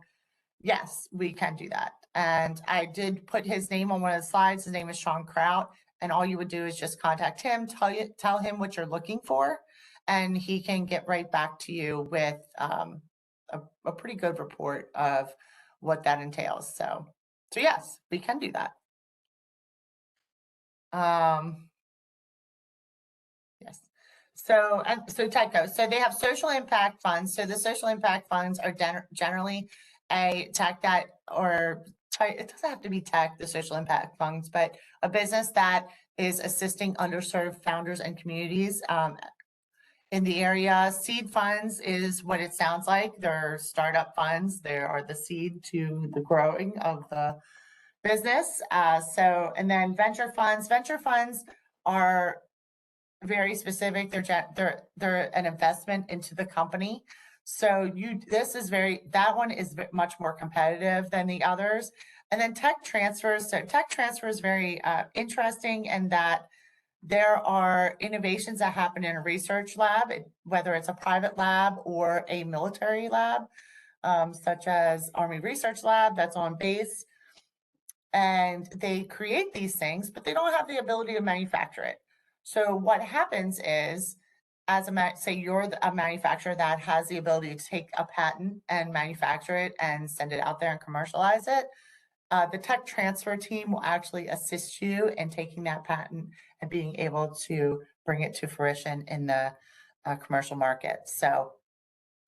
yes, we can do that. And I did put his name on one of the slides. His name is Sean Kraut. And all you would do is just contact him, tell him what you're looking for, and he can get right back to you with a pretty good report of what that entails. So yes, we can do that. Yes. So TEDCO. So they have social impact funds. So the social impact funds are generally a tech that, it doesn't have to be tech, the social impact funds, but a business that is assisting underserved founders and communities in the area. Seed funds is what it sounds like. They're startup funds. They are the seed to the growing of the business. And then venture funds. Venture funds are very specific. They're an investment into the company. So that one is much more competitive than the others. And then tech transfers. So tech transfer is very interesting in that there are innovations that happen in a research lab, whether it's a private lab or a military lab, such as Army Research Lab that's on base. And they create these things, but they don't have the ability to manufacture it. So what happens is, say you're a manufacturer that has the ability to take a patent and manufacture it and send it out there and commercialize it, the tech transfer team will actually assist you in taking that patent and being able to bring it to fruition in the commercial market. So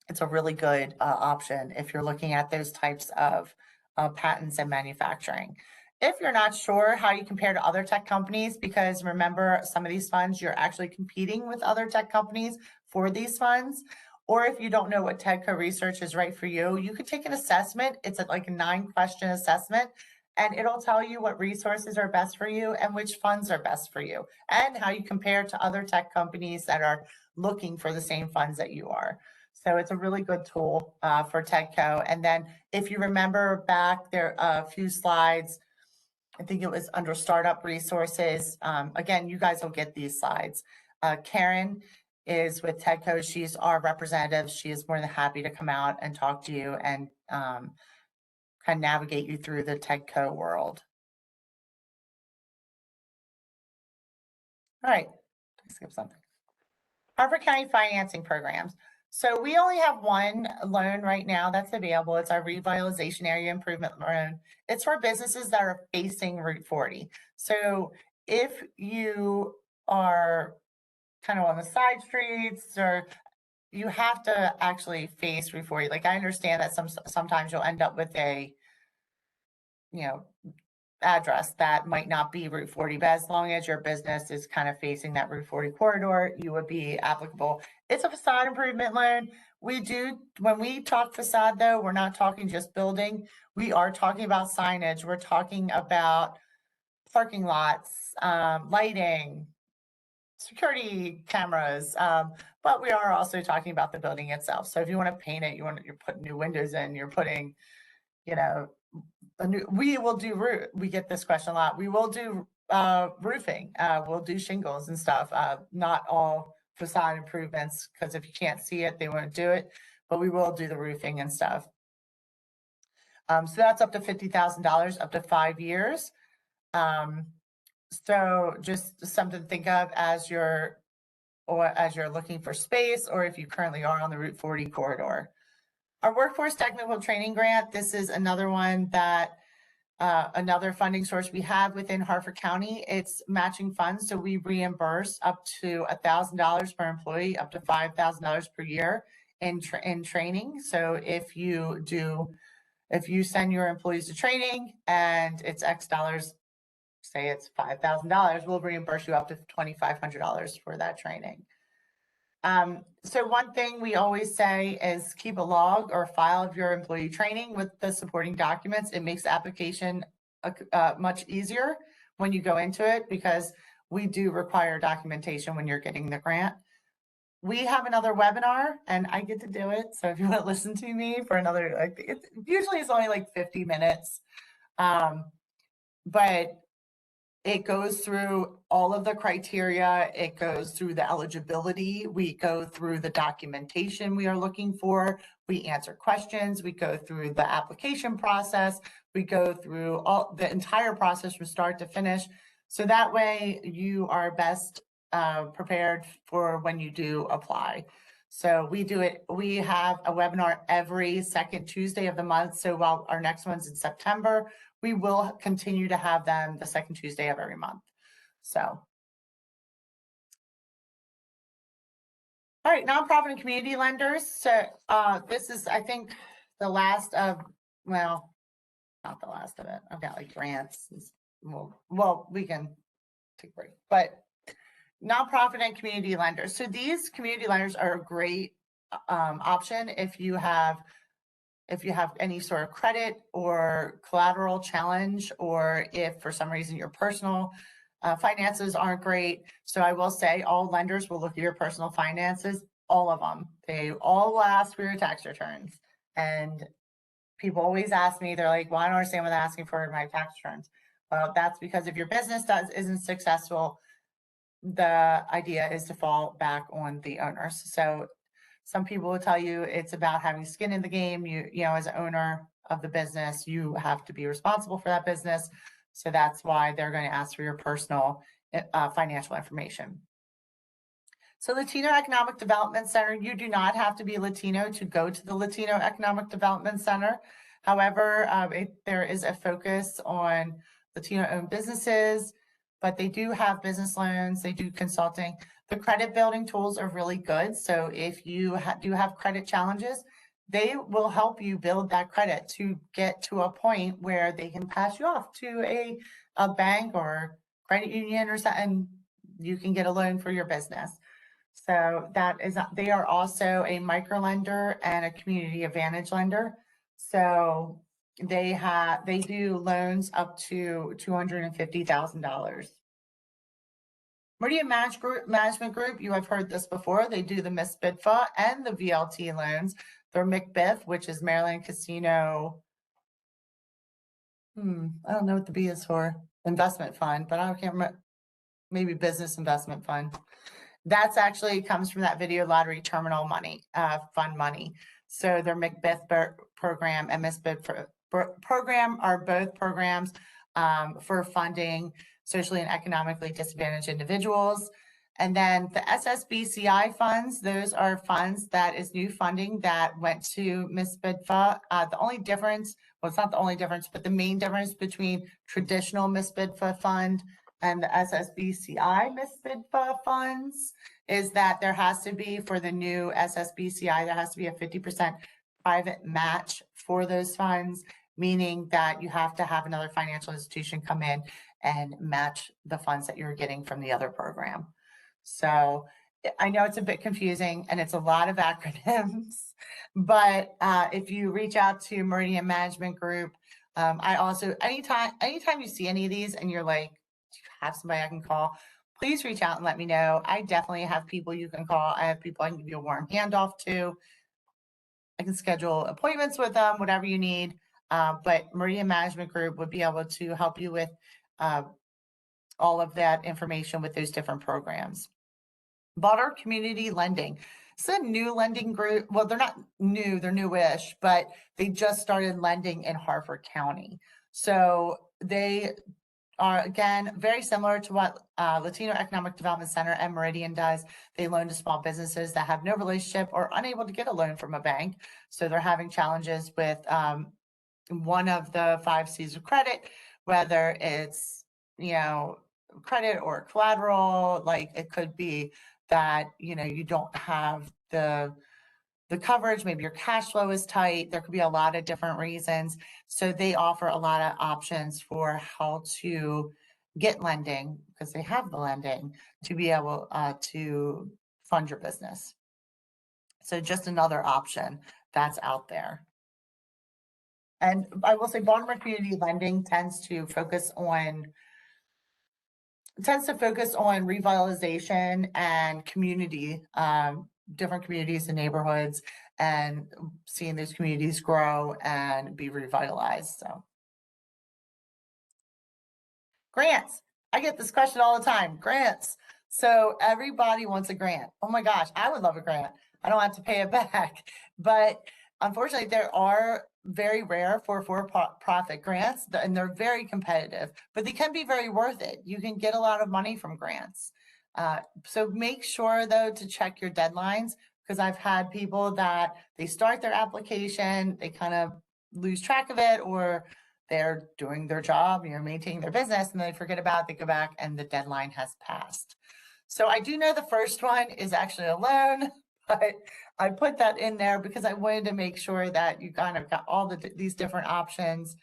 it's a really good option if you're looking at those types of patents and manufacturing. If you're not sure how you compare to other tech companies, because remember, some of these funds, you're actually competing with other tech companies for these funds. Or if you don't know what TEDCO research is right for you, you could take an assessment. It's like a 9-question assessment, and it'll tell you what resources are best for you and which funds are best for you, and how you compare to other tech companies that are looking for the same funds that you are. So it's a really good tool for TEDCO. And then if you remember back there, a few slides, I think it was under startup resources. Again, you guys will get these slides. Karen is with TEDCO. She's our representative. She is more than happy to come out and talk to you and kind of navigate you through the TEDCO world. All right, skip something. Harford County financing programs. So we only have one loan right now that's available. It's our revitalization area improvement loan. It's for businesses that are facing Route 40. So if you are kind of on the side streets, or you have to actually face Route 40. Like, I understand that sometimes you'll end up with a, address that might not be Route 40, but as long as your business is kind of facing that Route 40 corridor, you would be applicable. It's a facade improvement loan. When we talk facade though, we're not talking just building. We are talking about signage. We're talking about parking lots, lighting, security cameras, but we are also talking about the building itself. So if you want to paint it, you're putting new windows in, you're putting, we will do we get this question a lot. We will do roofing. We'll do shingles and stuff. Not all facade improvements, because if you can't see it, they won't do it. But we will do the roofing and stuff. So that's up to $50,000, up to 5 years. So just something to think of as you're looking for space, or if you currently are on the Route 40 corridor. Our workforce technical training grant, this is another one that another funding source we have within Harford County. It's matching funds, so we reimburse up to $1,000 per employee, up to $5,000 per year in training. So if you send your employees to training and it's X dollars, say it's $5,000, we'll reimburse you up to $2,500 for that training. So one thing we always say is keep a log or file of your employee training with the supporting documents. It makes the application much easier when you go into it, because we do require documentation when you're getting the grant. We have another webinar and I get to do it. So if you want to listen to me for another, usually it's only like 50 minutes. But it goes through all of the criteria. It goes through the eligibility. We go through the documentation we are looking for. We answer questions. We go through the application process. We go through the entire process from start to finish. So that way you are best prepared for when you do apply. So we do it. We have a webinar every second Tuesday of the month. So while our next one's in September, we will continue to have them the second Tuesday of every month. So, all right, nonprofit and community lenders. So this is, I think, the last of, well, not the last of it. I've got like grants. Well, we can take a break, but nonprofit and community lenders. So these community lenders are a great option if you have any sort of credit or collateral challenge, or if for some reason your personal finances aren't great. So I will say all lenders will look at your personal finances, all of them. They all will ask for your tax returns. And people always ask me, they're like, well, I don't understand what they're asking for in my tax returns. Well, that's because if your business isn't successful, the idea is to fall back on the owners. So some people will tell you it's about having skin in the game. You know, as an owner of the business, you have to be responsible for that business. So that's why they're going to ask for your personal financial information. So Latino Economic Development Center, you do not have to be Latino to go to the Latino Economic Development Center. However, there is a focus on Latino-owned businesses, but they do have business loans, they do consulting. The credit building tools are really good. So if you do have credit challenges, they will help you build that credit to get to a point where they can pass you off to a bank or credit union or something. You can get a loan for your business. So that is, they are also a micro lender and a community advantage lender. So they do loans up to $250,000. Meridian Management Group, you have heard this before. They do the MISBIDFA and the VLT loans. They're McBIF, which is Maryland Casino. I don't know what the B is for. Investment fund, but I can't remember. Maybe business investment fund. That's actually comes from that video lottery terminal money, fund money. So their McBIF program and MISBID program are both programs for funding socially and economically disadvantaged individuals. And then the SSBCI funds, those are funds that is new funding that went to MISBIDFA. The only difference, well, it's not the only difference, but the main difference between traditional MISBIDFA fund and the SSBCI MISBIDFA funds is that there has to be, for the new SSBCI, there has to be a 50% private match for those funds, meaning that you have to have another financial institution come in and match the funds that you're getting from the other program. So I know it's a bit confusing and it's a lot of acronyms, but if you reach out to Meridian Management Group, I also, anytime you see any of these and you're like, do you have somebody I can call? Please reach out and let me know. I definitely have people you can call. I have people I can give you a warm handoff to. I can schedule appointments with them, whatever you need. But Meridian Management Group would be able to help you with all of that information with those different programs. Broader Community Lending. It's a new lending group. Well, they're not new, they're newish, but they just started lending in Harford County. So they are, again, very similar to what Latino Economic Development Center and Meridian does. They loan to small businesses that have no relationship or unable to get a loan from a bank. So they're having challenges with one of the 5 C's of credit, whether it's, credit or collateral. Like it could be that, you don't have the coverage, maybe your cash flow is tight. There could be a lot of different reasons. So they offer a lot of options for how to get lending, because they have the lending to be able to fund your business. So just another option that's out there. And I will say Baltimore Community Lending tends to focus on revitalization and community, different communities and neighborhoods, and seeing those communities grow and be revitalized. So grants. I get this question all the time. Grants. So everybody wants a grant. Oh my gosh, I would love a grant. I don't have to pay it back. But unfortunately, there are very rare for-profit grants, and they're very competitive, but they can be very worth it. You can get a lot of money from grants. So make sure, though, to check your deadlines, because I've had people that they start their application, they kind of lose track of it, or they're doing their job, maintaining their business, and they forget about it, they go back and the deadline has passed. So I do know the first one is actually a loan, but I put that in there because I wanted to make sure that you kind of got all these different options.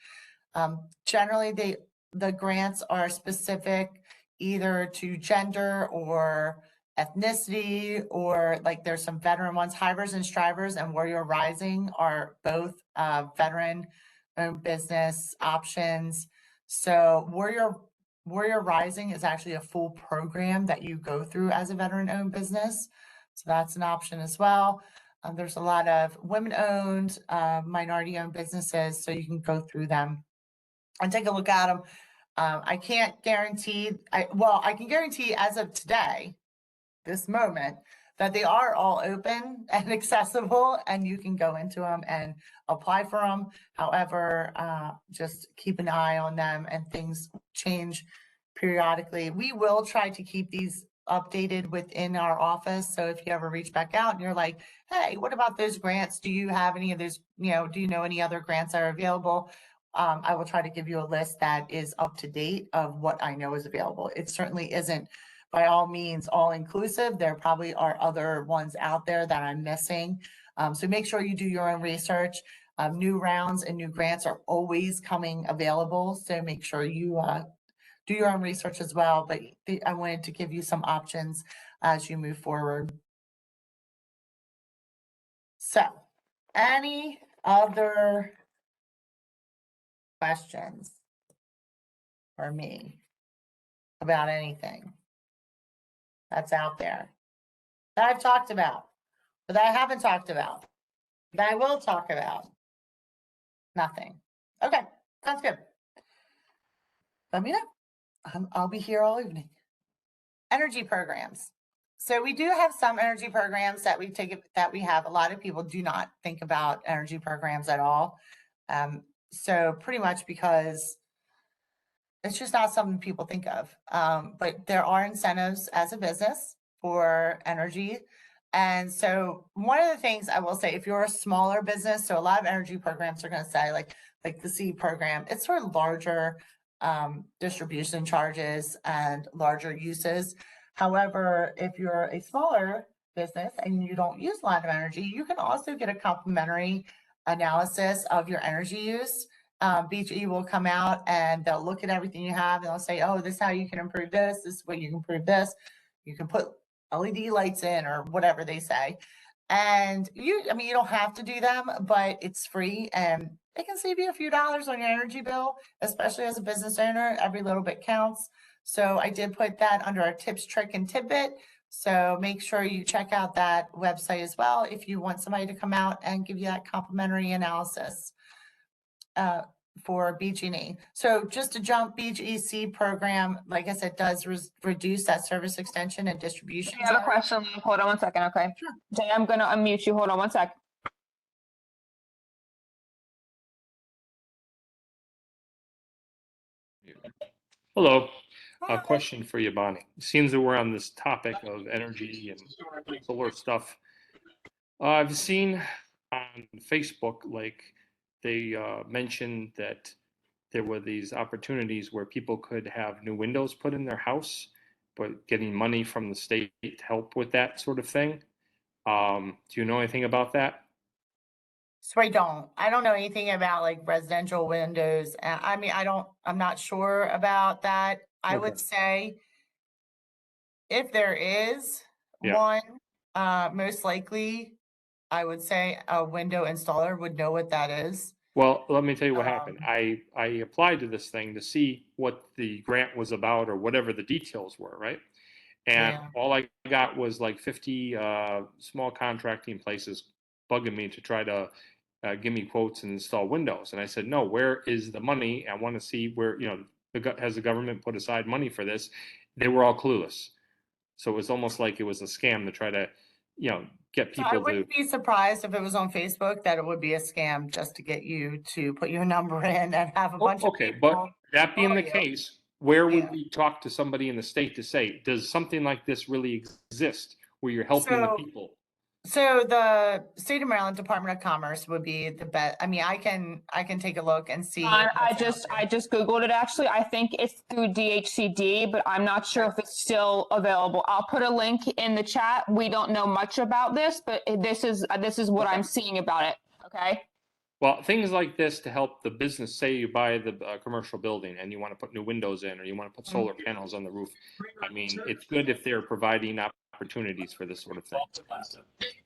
Generally, the grants are specific either to gender or ethnicity, or like there's some veteran ones. Hivers and Strivers and Warrior Rising are both veteran business options. So Warrior Rising is actually a full program that you go through as a veteran-owned business. So that's an option as well. There's a lot of women-owned, minority-owned businesses, so you can go through them and take a look at them. I can't guarantee, I can guarantee as of today, this moment, that they are all open and accessible, and you can go into them and apply for them. However, just keep an eye on them, and things change periodically. We will try to keep these updated within our office. So if you ever reach back out and you're like, hey, what about those grants? Do you have any of those, do you know any other grants that are available? I will try to give you a list that is up to date of what I know is available. It certainly isn't by all means all inclusive. There probably are other ones out there that I'm missing. So make sure you do your own research. New rounds and new grants are always coming available. So make sure you do your own research as well. But I wanted to give you some options as you move forward. So any other questions for me about anything that's out there that I've talked about, but that I haven't talked about, that I will talk about? Nothing. Okay, sounds good. Let me know. I'll be here all evening. Energy programs. So we do have some energy programs that we have. A lot of people do not think about energy programs at all. So pretty much because it's just not something people think of. But there are incentives as a business for energy. And so one of the things I will say, if you're a smaller business, so a lot of energy programs are going to say like the C program, it's for larger distribution charges and larger uses. However, if you're a smaller business and you don't use a lot of energy, you can also get a complimentary analysis of your energy use. BGE will come out and they'll look at everything you have and they'll say, oh, this is how you can improve this. This is what you can improve this. You can put LED lights in or whatever they say. And you don't have to do them, but it's free and it can save you a few dollars on your energy bill, especially as a business owner. Every little bit counts. So I did put that under our tips, trick, and tidbit. So make sure you check out that website as well if you want somebody to come out and give you that complimentary analysis for BG&E. So just to jump, BGEC program, like I said, does reduce that service extension and distribution. I have a question. Hold on one second, okay? Sure. Jay, I'm going to unmute you. Hold on one sec. Hello. A question for you, Bonnie. It seems that we're on this topic of energy and solar stuff. I've seen on Facebook, like they mentioned that there were these opportunities where people could have new windows put in their house, but getting money from the state to help with that sort of thing. Do you know anything about that? So I don't know anything about like residential windows. I'm not sure about that. I would say if there is one, most likely I would say a window installer would know what that is. Well, let me tell you what happened. I applied to this thing to see what the grant was about or whatever the details were, right? And all I got was like 50 small contracting places bugging me to try to give me quotes and install windows. And I said, no, where is the money? I want to see where, has the government put aside money for this? They were all clueless. So it was almost like it was a scam to try to, get people I wouldn't be surprised if it was on Facebook that it would be a scam just to get you to put your number in and have a bunch of people. But that being the case, where would we talk to somebody in the state to say, does something like this really exist where you're helping the people? So the State of Maryland Department of Commerce would be the best. I can take a look and see. I just Googled it actually. I think it's through DHCD, but I'm not sure if it's still available. I'll put a link in the chat. We don't know much about this, but this is what I'm seeing about it. Okay. Well, things like this to help the business, say you buy the commercial building and you want to put new windows in or you want to put solar panels on the roof. It's good if they're providing opportunities for this sort of thing.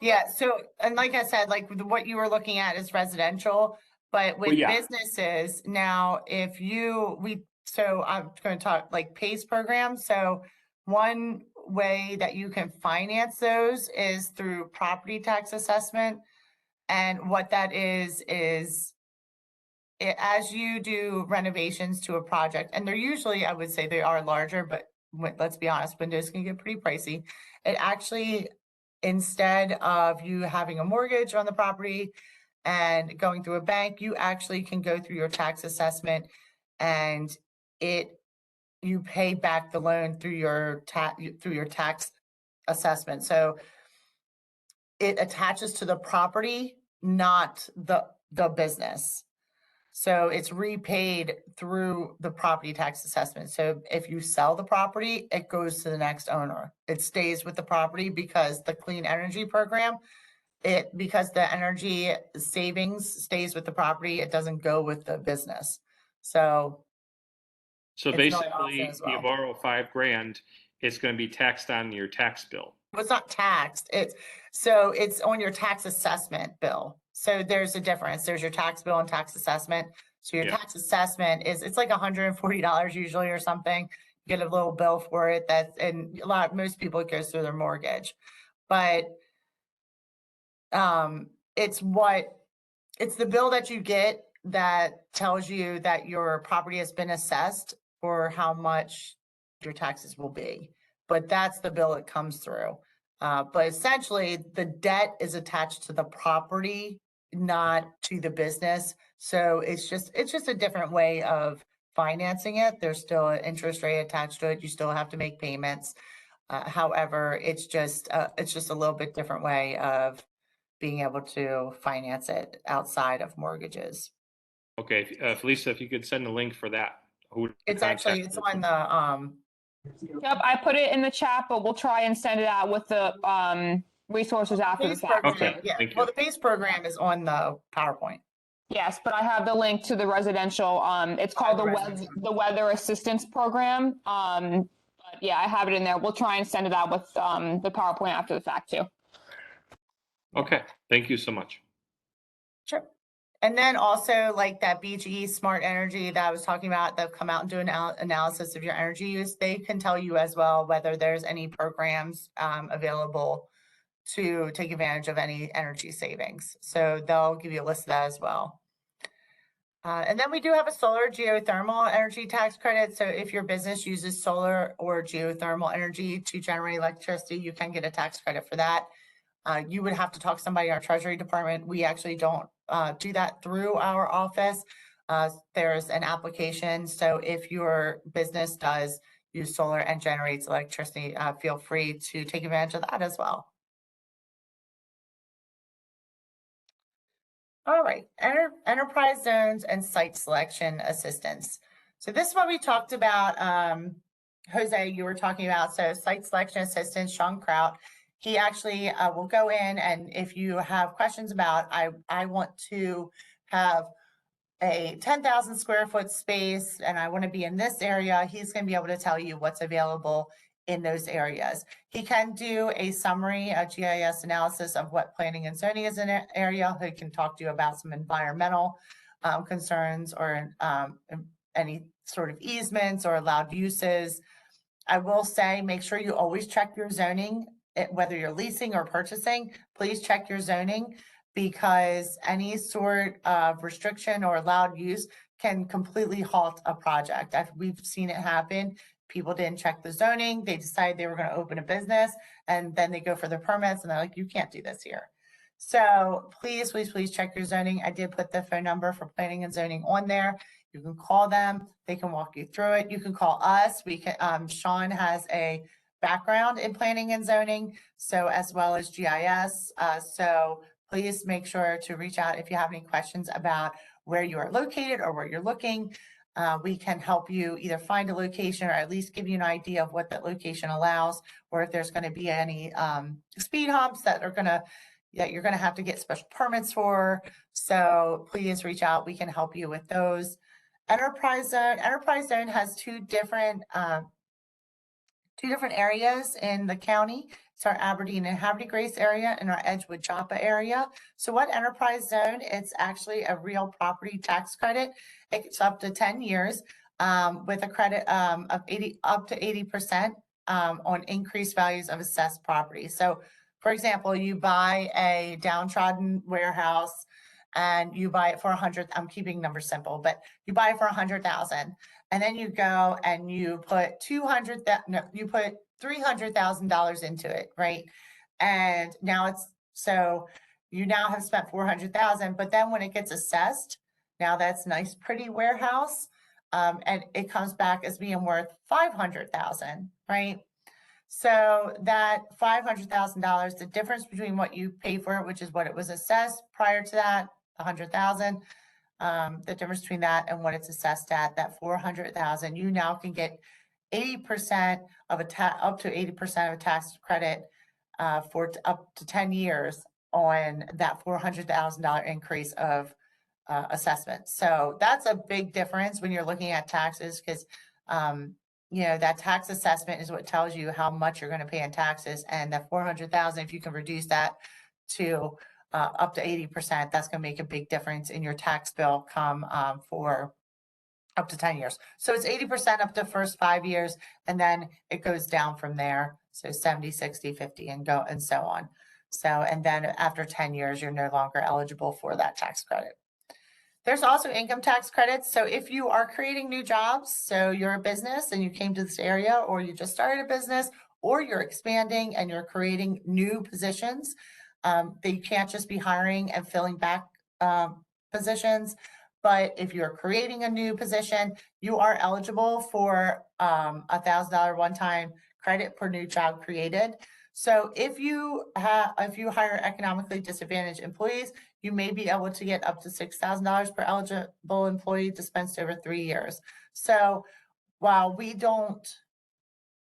Yeah. So, and like I said, like what you were looking at is residential, but with businesses now, so I'm going to talk like PACE programs. So one way that you can finance those is through property tax assessment. And what that is as you do renovations to a project, and they're usually, I would say they are larger, but let's be honest, windows can get pretty pricey. It actually, instead of you having a mortgage on the property and going through a bank, you actually can go through your tax assessment and it you pay back the loan through your tax assessment. So it attaches to the property, not the business. So it's repaid through the property tax assessment. So if you sell the property, it goes to the next owner. It stays with the property because the clean energy program, because the energy savings stays with the property, it doesn't go with the business. So So It's not an basically, option as well. you borrow $5,000, it's going to be taxed on your tax bill. it's not taxed. It's on your tax assessment bill. So there's a difference. There's your tax bill and tax assessment. So your Yeah. tax assessment it's like $140 usually or something. You get a little bill for it. And most people it goes through their mortgage, but it's the bill that you get that tells you that your property has been assessed for how much your taxes will be. But that's the bill it comes through. But essentially, the debt is attached to the property, not to the business. So it's just a different way of financing it. There's still an interest rate attached to it. You still have to make payments. However, it's just a little bit different way of being able to finance it outside of mortgages. Okay, Felisa, if you could send a link for that. Who to It's contact. on the Yep, I put it in the chat, but we'll try and send it out with the resources after the base fact. program. Okay, Yeah, thank you. well, the base program is on the PowerPoint. Yes, but I have the link to the residential. It's called the Weather Assistance Program. But yeah, I have it in there. We'll try and send it out with the PowerPoint after the fact too. Okay, thank you so much. Sure. And then also like that BGE Smart Energy that I was talking about, they'll come out and do an analysis of your energy use. They can tell you as well whether there's any programs available to take advantage of any energy savings. So they'll give you a list of that as well. And then we do have a solar geothermal energy tax credit. So if your business uses solar or geothermal energy to generate electricity, you can get a tax credit for that. You would have to talk to somebody in our Treasury Department. We actually don't do that through our office. There's an application. So if your business does use solar and generates electricity, feel free to take advantage of that as well. All right, enterprise zones and site selection assistance. So this is what we talked about. Jose, you were talking about. So site selection assistance, Sean Kraut. He actually will go in, and if you have questions about, I want to have a 10,000 square foot space and I want to be in this area, he's going to be able to tell you what's available in those areas. He can do a summary, a GIS analysis of what planning and zoning is in an area. He can talk to you about some environmental concerns or any sort of easements or allowed uses. I will say, make sure you always check your zoning, whether you're leasing or purchasing, please check your zoning, because any sort of restriction or allowed use can completely halt a project. We've seen it happen. People didn't check the zoning. They decided they were going to open a business, and then they go for the permits and they're like, you can't do this here. So please, please, please check your zoning. I did put the phone number for planning and zoning on there. You can call them. They can walk you through it. You can call us. We can. Sean has a background in planning and zoning, so as well as GIS. So please make sure to reach out if you have any questions about where you are located or where you're looking. We can help you either find a location or at least give you an idea of what that location allows, or if there's going to be any speed humps that you're going to have to get special permits for. So please reach out. We can help you with those. Enterprise zone has two different areas in the county. It's our Aberdeen and Havre de Grace area and our Edgewood Joppa area. So what enterprise zone? It's actually a real property tax credit. It's up to 10 years with a credit of up to 80% on increased values of assessed property. So for example, you buy a downtrodden warehouse and you buy it for 100. I'm keeping numbers simple, but you buy it for 100,000. And then you go and you put you put $300,000 into it, right? And now you now have spent 400,000, but then when it gets assessed, now that's nice, pretty warehouse. and it comes back as being worth 500,000, right? So that $500,000, the difference between what you pay for it, which is what it was assessed prior to that, 100,000, the difference between that and what it's assessed at, that 400,000, you now can get 80% of up to 80% of a tax credit for up to 10 years on that $400,000 increase of assessment. So that's a big difference when you're looking at taxes, because that tax assessment is what tells you how much you're going to pay in taxes, and that 400,000, if you can reduce that to up to 80%, that's going to make a big difference in your tax bill come for up to 10 years. So it's 80% up to the first 5 years, and then it goes down from there. So 70, 60, 50, and so on. So, and then after 10 years, you're no longer eligible for that tax credit. There's also income tax credits. So if you are creating new jobs, so you're a business and you came to this area, or you just started a business, or you're expanding and you're creating new positions, that you can't just be hiring and filling back positions. But if you're creating a new position, you are eligible for $1,000 one-time credit per new job created. So if you hire economically disadvantaged employees, you may be able to get up to $6,000 per eligible employee dispensed over 3 years. So while we don't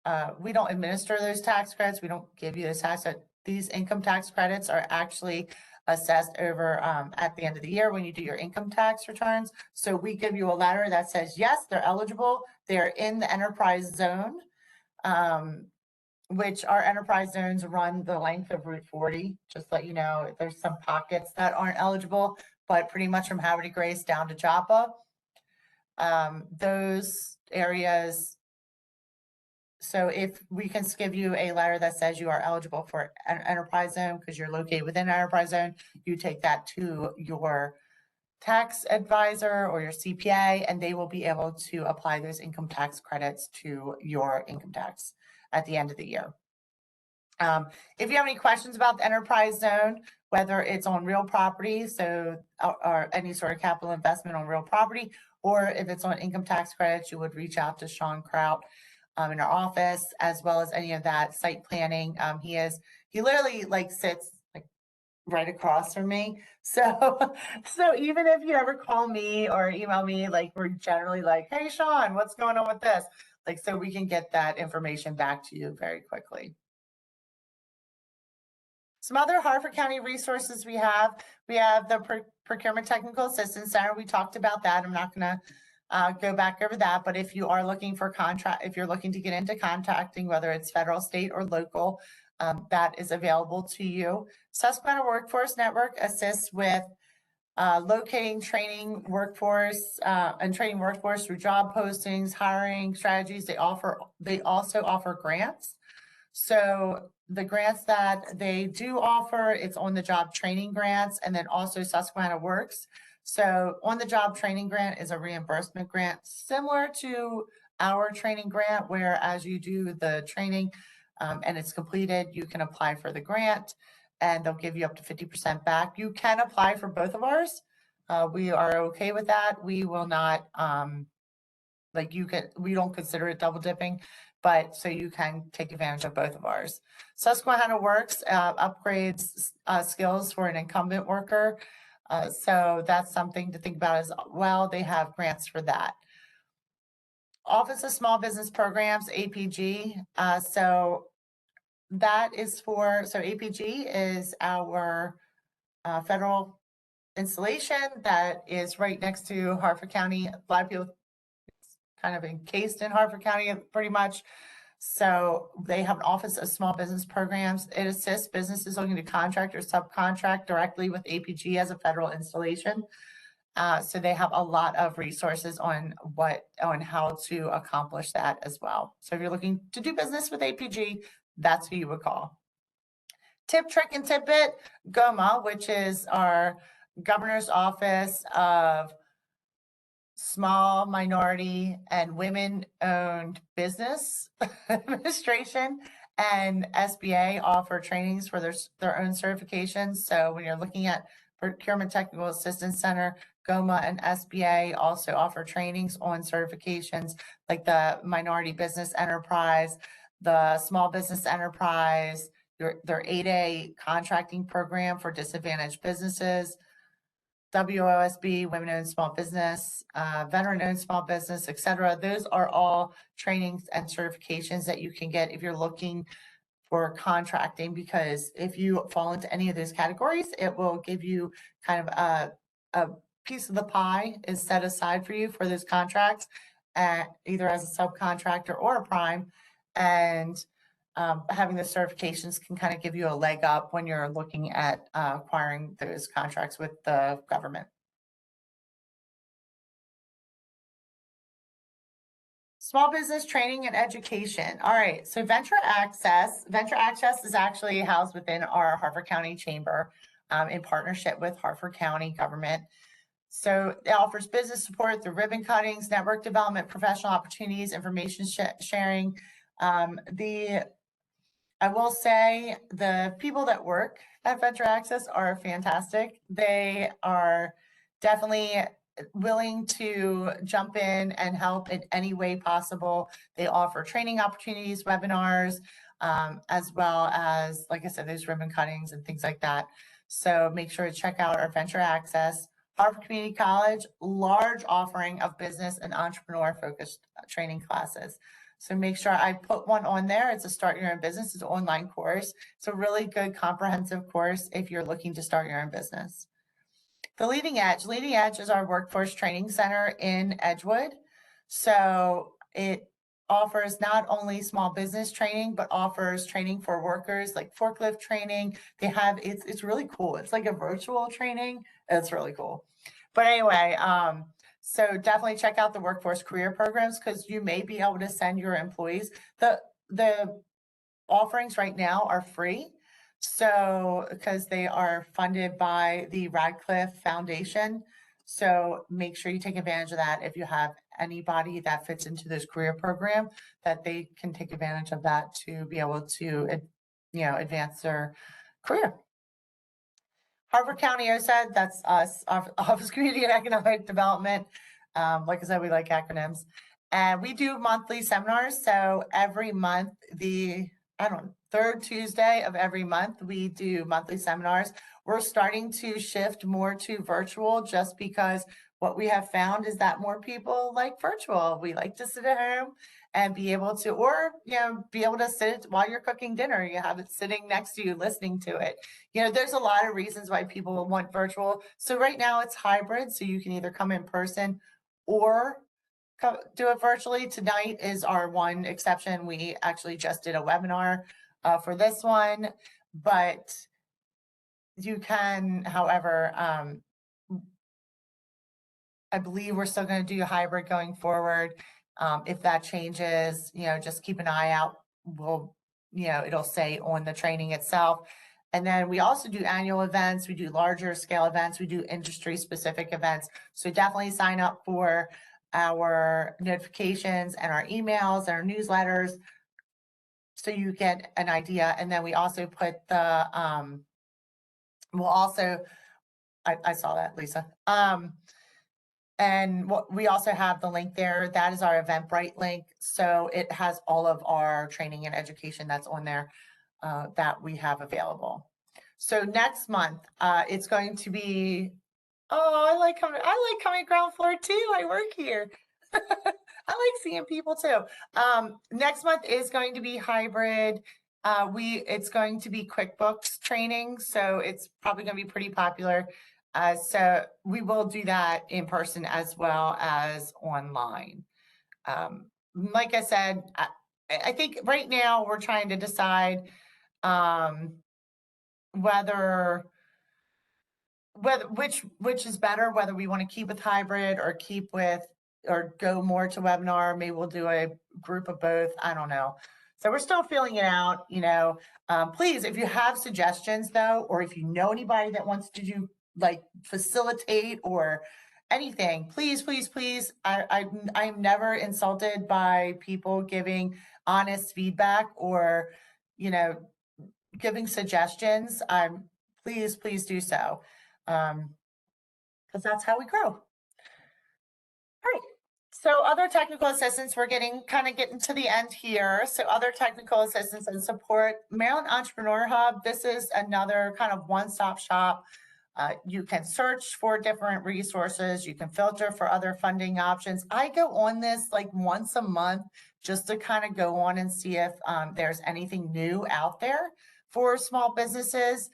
administer those tax credits, we don't give you those tax credits, these income tax credits are actually assessed over at the end of the year when you do your income tax returns. So we give you a letter that says, yes, they're eligible. They're in the enterprise zone, which our enterprise zones run the length of Route 40. Just to let you know, there's some pockets that aren't eligible, but pretty much from Howard Grace down to Joppa, those areas. So if we can give you a letter that says you are eligible for an enterprise zone because you're located within an enterprise zone, you take that to your tax advisor or your CPA, and they will be able to apply those income tax credits to your income tax at the end of the year. If you have any questions about the enterprise zone, whether it's on real property, so or any sort of capital investment on real property, or if it's on income tax credits, you would reach out to Sean Kraut in our office, as well as any of that site planning. He literally sits right across from me. So even if you ever call me or email me, we're generally hey, Sean, what's going on with this? So we can get that information back to you very quickly. Some other Harford County resources we have the Procurement Technical Assistance Center. We talked about that. I'm not going to go back over that, but if you are looking for if you're looking to get into contracting, whether it's federal, state, or local, that is available to you. Susquehanna Workforce Network assists with locating, training workforce through job postings, hiring strategies. They also offer grants. So the grants that they do offer, it's on the job training grants, and then also Susquehanna Works. So on the job training grant is a reimbursement grant similar to our training grant, where as you do the training and it's completed, you can apply for the grant and they'll give you up to 50% back. You can apply for both of ours. We are okay with that. We will not, we don't consider it double dipping, but so you can take advantage of both of ours. Susquehanna Works upgrades skills for an incumbent worker. So that's something to think about as well. They have grants for that. Office of Small Business Programs, APG. So that is APG is our federal installation that is right next to Harford County. A lot of people kind of encased in Harford County pretty much. So they have an Office of Small Business Programs. It assists businesses looking to contract or subcontract directly with APG as a federal installation. So they have a lot of resources on how to accomplish that as well. So if you're looking to do business with APG, that's who you would call. Tip, trick, and tidbit, GOMA, which is our Governor's Office of Small, Minority, and Women-Owned Business Administration, and SBA offer trainings for their own certifications. So when you're looking at Procurement Technical Assistance Center, GOMA and SBA also offer trainings on certifications like the Minority Business Enterprise, the Small Business Enterprise, their 8A contracting program for disadvantaged businesses, WOSB, Women-Owned Small Business, Veteran-Owned Small Business, et cetera. Those are all trainings and certifications that you can get if you're looking for contracting, because if you fall into any of those categories, it will give you kind of a piece of the pie is set aside for you for those contracts, either as a subcontractor or a prime. And having the certifications can kind of give you a leg up when you're looking at acquiring those contracts with the government. Small business training and education. All right, so Venture Access. Venture Access is actually housed within our Harford County Chamber in partnership with Harford County government. So it offers business support through ribbon cuttings, network development, professional opportunities, information sharing. I will say the people that work at Venture Access are fantastic. They are definitely willing to jump in and help in any way possible. They offer training opportunities, webinars, as well as, like I said, those ribbon cuttings and things like that. So make sure to check out our Venture Access. Harford Community College, large offering of business and entrepreneur focused training classes. So make sure I put one on there. It's a Start Your Own Business. It's an online course. It's a really good comprehensive course if you're looking to start your own business. The Leading Edge. Leading Edge is our workforce training center in Edgewood. So it offers not only small business training, but offers training for workers like forklift training. They have, it's really cool. It's like a virtual training. It's really cool. But anyway, so definitely check out the workforce career programs because you may be able to send your employees. The offerings right now are free. So because they are funded by the Radcliffe Foundation. So make sure you take advantage of that. If you have anybody that fits into this career program, that they can take advantage of that to be able to, advance their career. Harford County OSED, that's us, Office of Community and Economic Development. Like I said, we like acronyms. And we do monthly seminars. So every month, third Tuesday of every month, we do monthly seminars. We're starting to shift more to virtual just because what we have found is that more people like virtual. We like to sit at home and be able to, or, be able to sit while you're cooking dinner. You have it sitting next to you, listening to it. There's a lot of reasons why people want virtual. So right now it's hybrid. So you can either come in person or do it virtually. Tonight is our one exception. We actually just did a webinar for this one, but you can, however, I believe we're still going to do hybrid going forward. If that changes, just keep an eye out. It'll say on the training itself. And then we also do annual events. We do larger scale events. We do industry specific events. So definitely sign up for our notifications and our emails, our newsletters, so you get an idea. And then we also put the, I saw that, Lisa. And we also have the link there. That is our Eventbrite link. So it has all of our training and education that's on there that we have available. So next month, it's going to be, I like coming ground floor too. I work here. I like seeing people too. Next month is going to be hybrid. It's going to be QuickBooks training. So it's probably going to be pretty popular. So we will do that in person as well as online. Like I said, I think right now we're trying to decide which is better, whether we want to keep with hybrid or go more to webinar. Maybe we'll do a group of both. I don't know. So we're still feeling it out, please, if you have suggestions though, or if you know anybody that wants to do facilitate or anything, please. I'm never insulted by people giving honest feedback or, giving suggestions. Please do so. because that's how we grow. All right. So other technical assistance, we're getting to the end here. So other technical assistance and support, Maryland Entrepreneur Hub. This is another kind of one-stop shop. You can search for different resources. You can filter for other funding options. I go on this like once a month just to kind of go on and see if there's anything new out there for small businesses,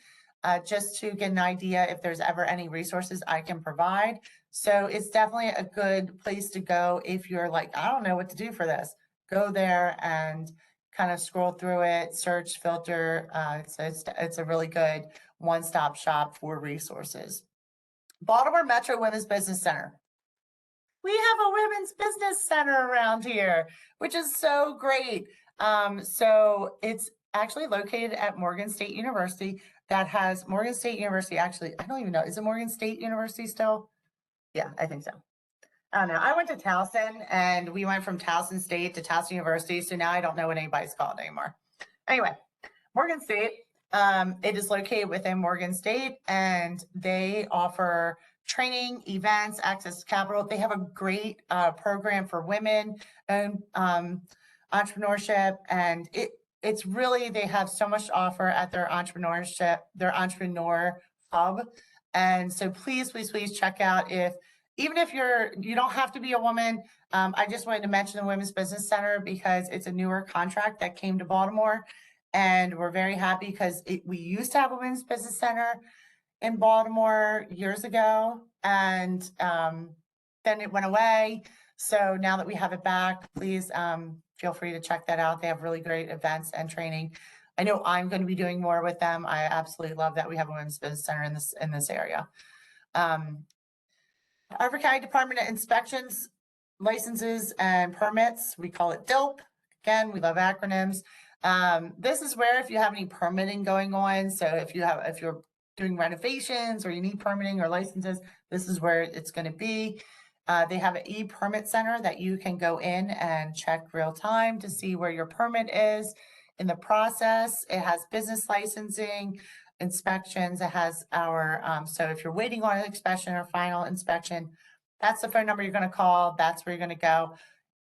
just to get an idea if there's ever any resources I can provide. So it's definitely a good place to go if you're like, I don't know what to do for this. Go there and kind of scroll through it, search, filter. So it's a really good one-stop shop for resources. Baltimore Metro Women's Business Center. We have a women's business center around here, which is so great. So it's actually located at Morgan State University. That has Morgan State University, actually, I don't even know, is it Morgan State University still? Yeah, I think so. I don't know. I went to Towson and we went from Towson State to Towson University. So now I don't know what anybody's called anymore. Anyway, Morgan State, it is located within Morgan State and they offer training, events, access to capital. They have a great program for women and entrepreneurship, and it's really, they have so much to offer at their entrepreneur hub. And so please check out even if you don't have to be a woman. I just wanted to mention the Women's Business Center because it's a newer contract that came to Baltimore. And we're very happy because we used to have a Women's Business Center in Baltimore years ago. And then it went away. So now that we have it back, please feel free to check that out. They have really great events and training. I know I'm going to be doing more with them. I absolutely love that we have a Women's Business Center in this area. Harford County Department of Inspections, Licenses and Permits. We call it DILP. Again, we love acronyms. This is where if you have any permitting going on, so if you're doing renovations or you need permitting or licenses, this is where it's going to be. They have an e-permit center that you can go in and check real time to see where your permit is in the process. It has business licensing, inspections. It has our, so if you're waiting on an inspection or final inspection, that's the phone number you're going to call. That's where you're going to go.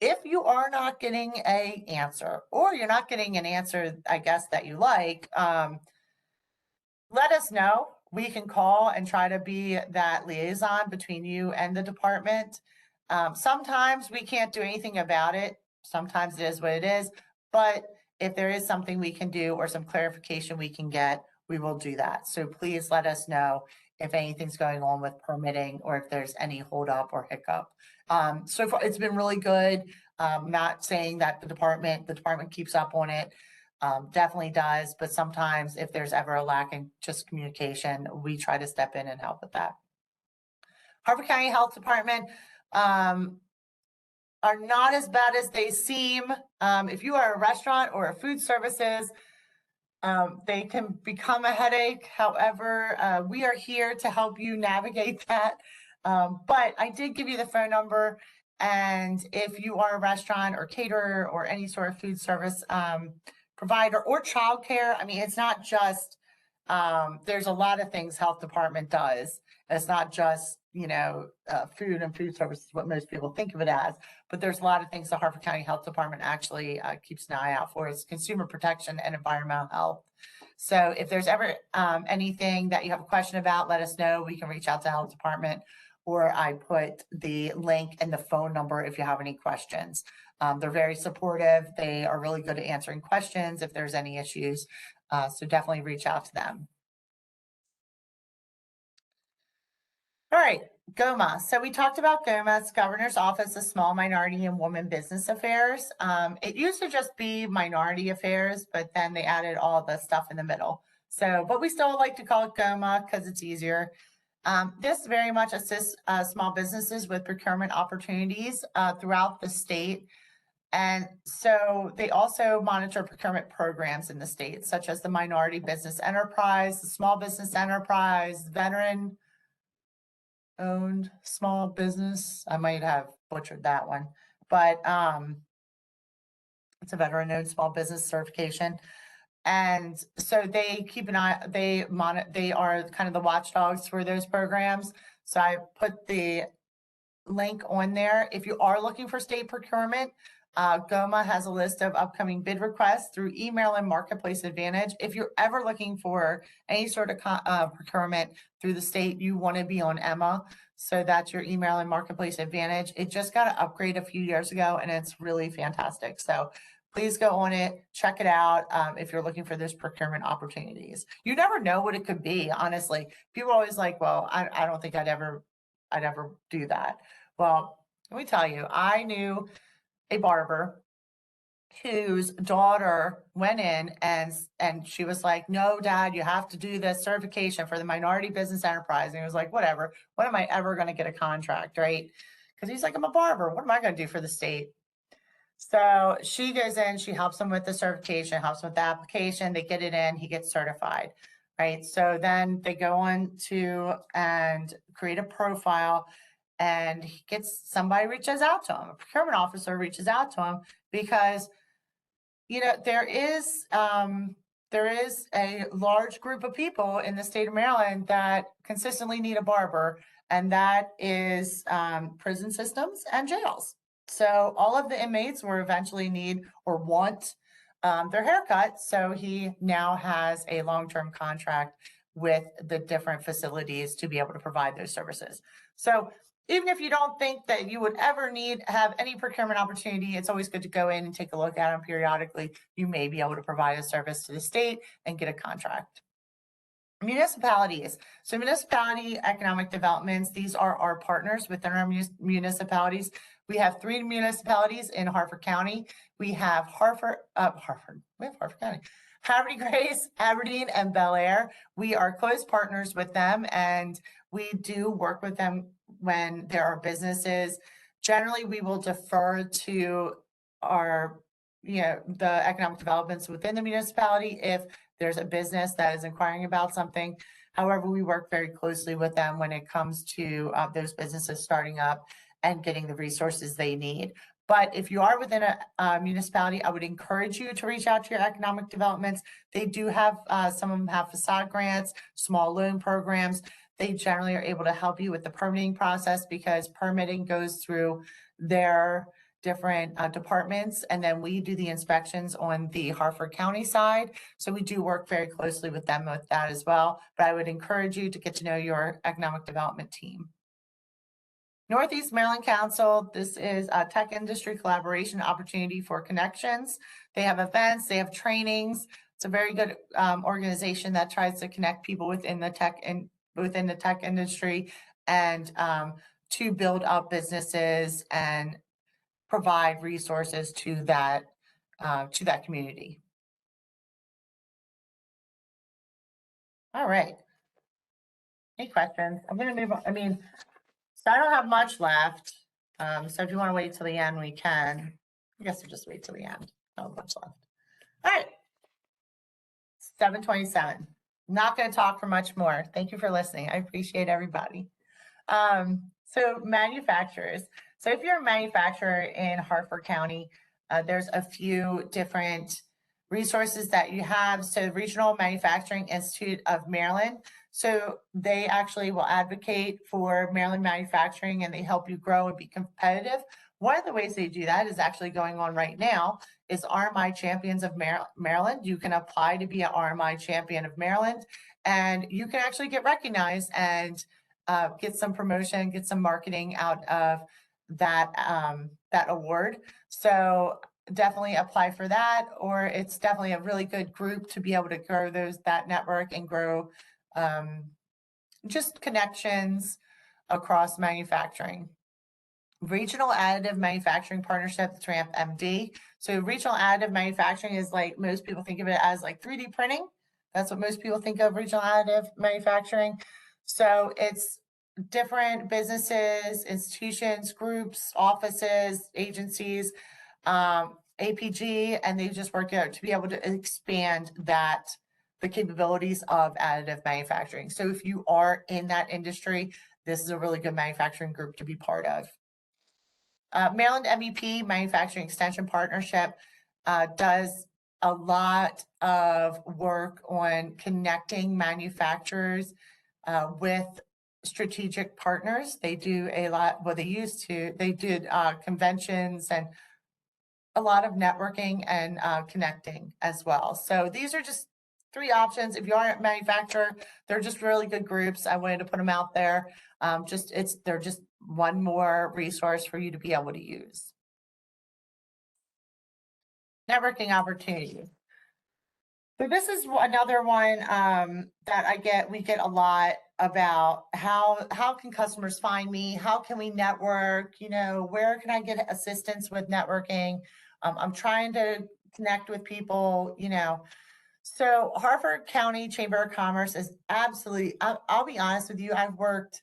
If you are not getting an answer, or you're not getting an answer, I guess, that you like, let us know. We can call and try to be that liaison between you and the department. Sometimes we can't do anything about it. Sometimes it is what it is. But if there is something we can do or some clarification we can get, we will do that. So please let us know if anything's going on with permitting or if there's any holdup or hiccup. So far, it's been really good. Not saying that the department keeps up on it. Definitely does. But sometimes if there's ever a lack in just communication, we try to step in and help with that. Harford County Health Department are not as bad as they seem. If you are a restaurant or a food services, they can become a headache. However, we are here to help you navigate that. But I did give you the phone number. And if you are a restaurant or caterer or any sort of food service provider or childcare, I mean, it's not just, there's a lot of things health department does. It's not just, food and food services, what most people think of it as, but there's a lot of things the Harford County Health Department actually keeps an eye out for. Is consumer protection and environmental health. So if there's ever anything that you have a question about, let us know. We can reach out to the health department, or I put the link and the phone number if you have any questions. They're very supportive. They are really good at answering questions if there's any issues. So definitely reach out to them. All right, GOMA. So we talked about GOMA. It's Governor's Office of Small Minority and Women Business Affairs. It used to just be Minority Affairs, but then they added all the stuff in the middle. So, but we still like to call it GOMA because it's easier. This very much assists small businesses with procurement opportunities throughout the state. And so they also monitor procurement programs in the state, such as the Minority Business Enterprise, the Small Business Enterprise, Veteran Owned Small Business. I might have butchered that one, but it's a Veteran Owned Small Business certification. And so they keep an eye, they are kind of the watchdogs for those programs. So I put the link on there. If you are looking for state procurement, GOMA has a list of upcoming bid requests through email and Marketplace Advantage. If you're ever looking for any sort of procurement through the state, you want to be on EMA. So that's your email and Marketplace Advantage. It just got an upgrade a few years ago, and it's really fantastic. So please go on it, check it out if you're looking for those procurement opportunities. You never know what it could be, honestly. People are always like, well, I don't think I'd ever do that. Well, let me tell you, I knew a barber whose daughter went in and she was like, no, Dad, you have to do this certification for the Minority Business Enterprise. And he was like, whatever, when am I ever going to get a contract, right? Because he's like, I'm a barber. What am I going to do for the state? So she goes in, she helps him with the certification, helps with the application, they get it in, he gets certified, right? So then they go on to and create a profile, and he gets, somebody reaches out to him, a procurement officer reaches out to him because, you know, there is a large group of people in the state of Maryland that consistently need a barber, and that is prison systems and jails. So all of the inmates will eventually need or want their haircut. So he now has a long-term contract with the different facilities to be able to provide those services. So even if you don't think that you would ever have any procurement opportunity, it's always good to go in and take a look at them periodically. You may be able to provide a service to the state and get a contract. Municipalities. So municipality economic developments, these are our partners within our municipalities. We have 3 municipalities in Harford County. We have Harford County, Harvard Grace, Aberdeen, and Bel Air. We are close partners with them, and we do work with them when there are businesses. Generally, we will defer to our, the economic developments within the municipality if there's a business that is inquiring about something. However, we work very closely with them when it comes to those businesses starting up and getting the resources they need. But if you are within a municipality, I would encourage you to reach out to your economic developments. They do have, some of them have facade grants, small loan programs. They generally are able to help you with the permitting process because permitting goes through their different departments, and then we do the inspections on the Harford County side. So we do work very closely with them with that as well. But I would encourage you to get to know your economic development team. Northeast Maryland Council, this is a tech industry collaboration opportunity for connections. They have events, they have trainings. It's a very good organization that tries to connect people within the tech industry and to build up businesses and provide resources to that community. All right. Any questions? I'm going to move on. So I don't have much left. So if you want to wait till the end, we can. I guess we'll just wait till the end. Not much left. All right. 7:27. Not going to talk for much more. Thank you for listening. I appreciate everybody. So manufacturers. So if you're a manufacturer in Harford County, there's a few different resources that you have. So Regional Manufacturing Institute of Maryland. So they actually will advocate for Maryland manufacturing, and they help you grow and be competitive. One of the ways they do that is actually going on right now is RMI Champions of Maryland. You can apply to be an RMI Champion of Maryland, and you can actually get recognized and get some promotion, get some marketing out of that award. So definitely apply for that, or it's definitely a really good group to be able to grow that network and grow just connections across manufacturing. Regional Additive Manufacturing Partnership, that's RAMP MD. So regional additive manufacturing is like, most people think of it as like 3D printing. That's what most people think of regional additive manufacturing. So it's different businesses, institutions, groups, offices, agencies, APG, and they just work out to be able to expand the capabilities of additive manufacturing. So if you are in that industry, this is a really good manufacturing group to be part of. Maryland MEP, Manufacturing Extension Partnership, does a lot of work on connecting manufacturers with strategic partners. They do a lot, well, they used to, they did conventions and a lot of networking and connecting as well. So these are just 3 options. If you are a manufacturer, they're just really good groups. I wanted to put them out there. They're just one more resource for you to be able to use. Networking opportunities. So this is another one that we get a lot about how can customers find me? How can we network? You know, where can I get assistance with networking? I'm trying to connect with people, you know. So Harford County Chamber of Commerce is absolutely, I'll be honest with you, I've worked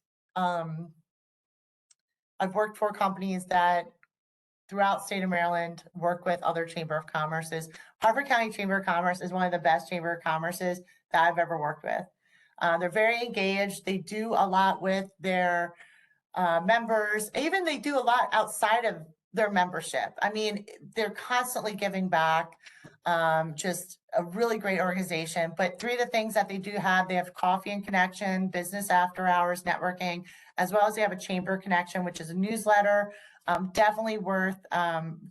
for companies that throughout state of Maryland work with other Chamber of Commerces. Harford County Chamber of Commerce is one of the best Chamber of Commerces that I've ever worked with. They're very engaged. They do a lot with their members. Even they do a lot outside of their membership. I mean, they're constantly giving back. Just a really great organization. But 3 of the things that they do have, they have coffee and connection, business after hours, networking, as well as they have a chamber connection, which is a newsletter. Definitely worth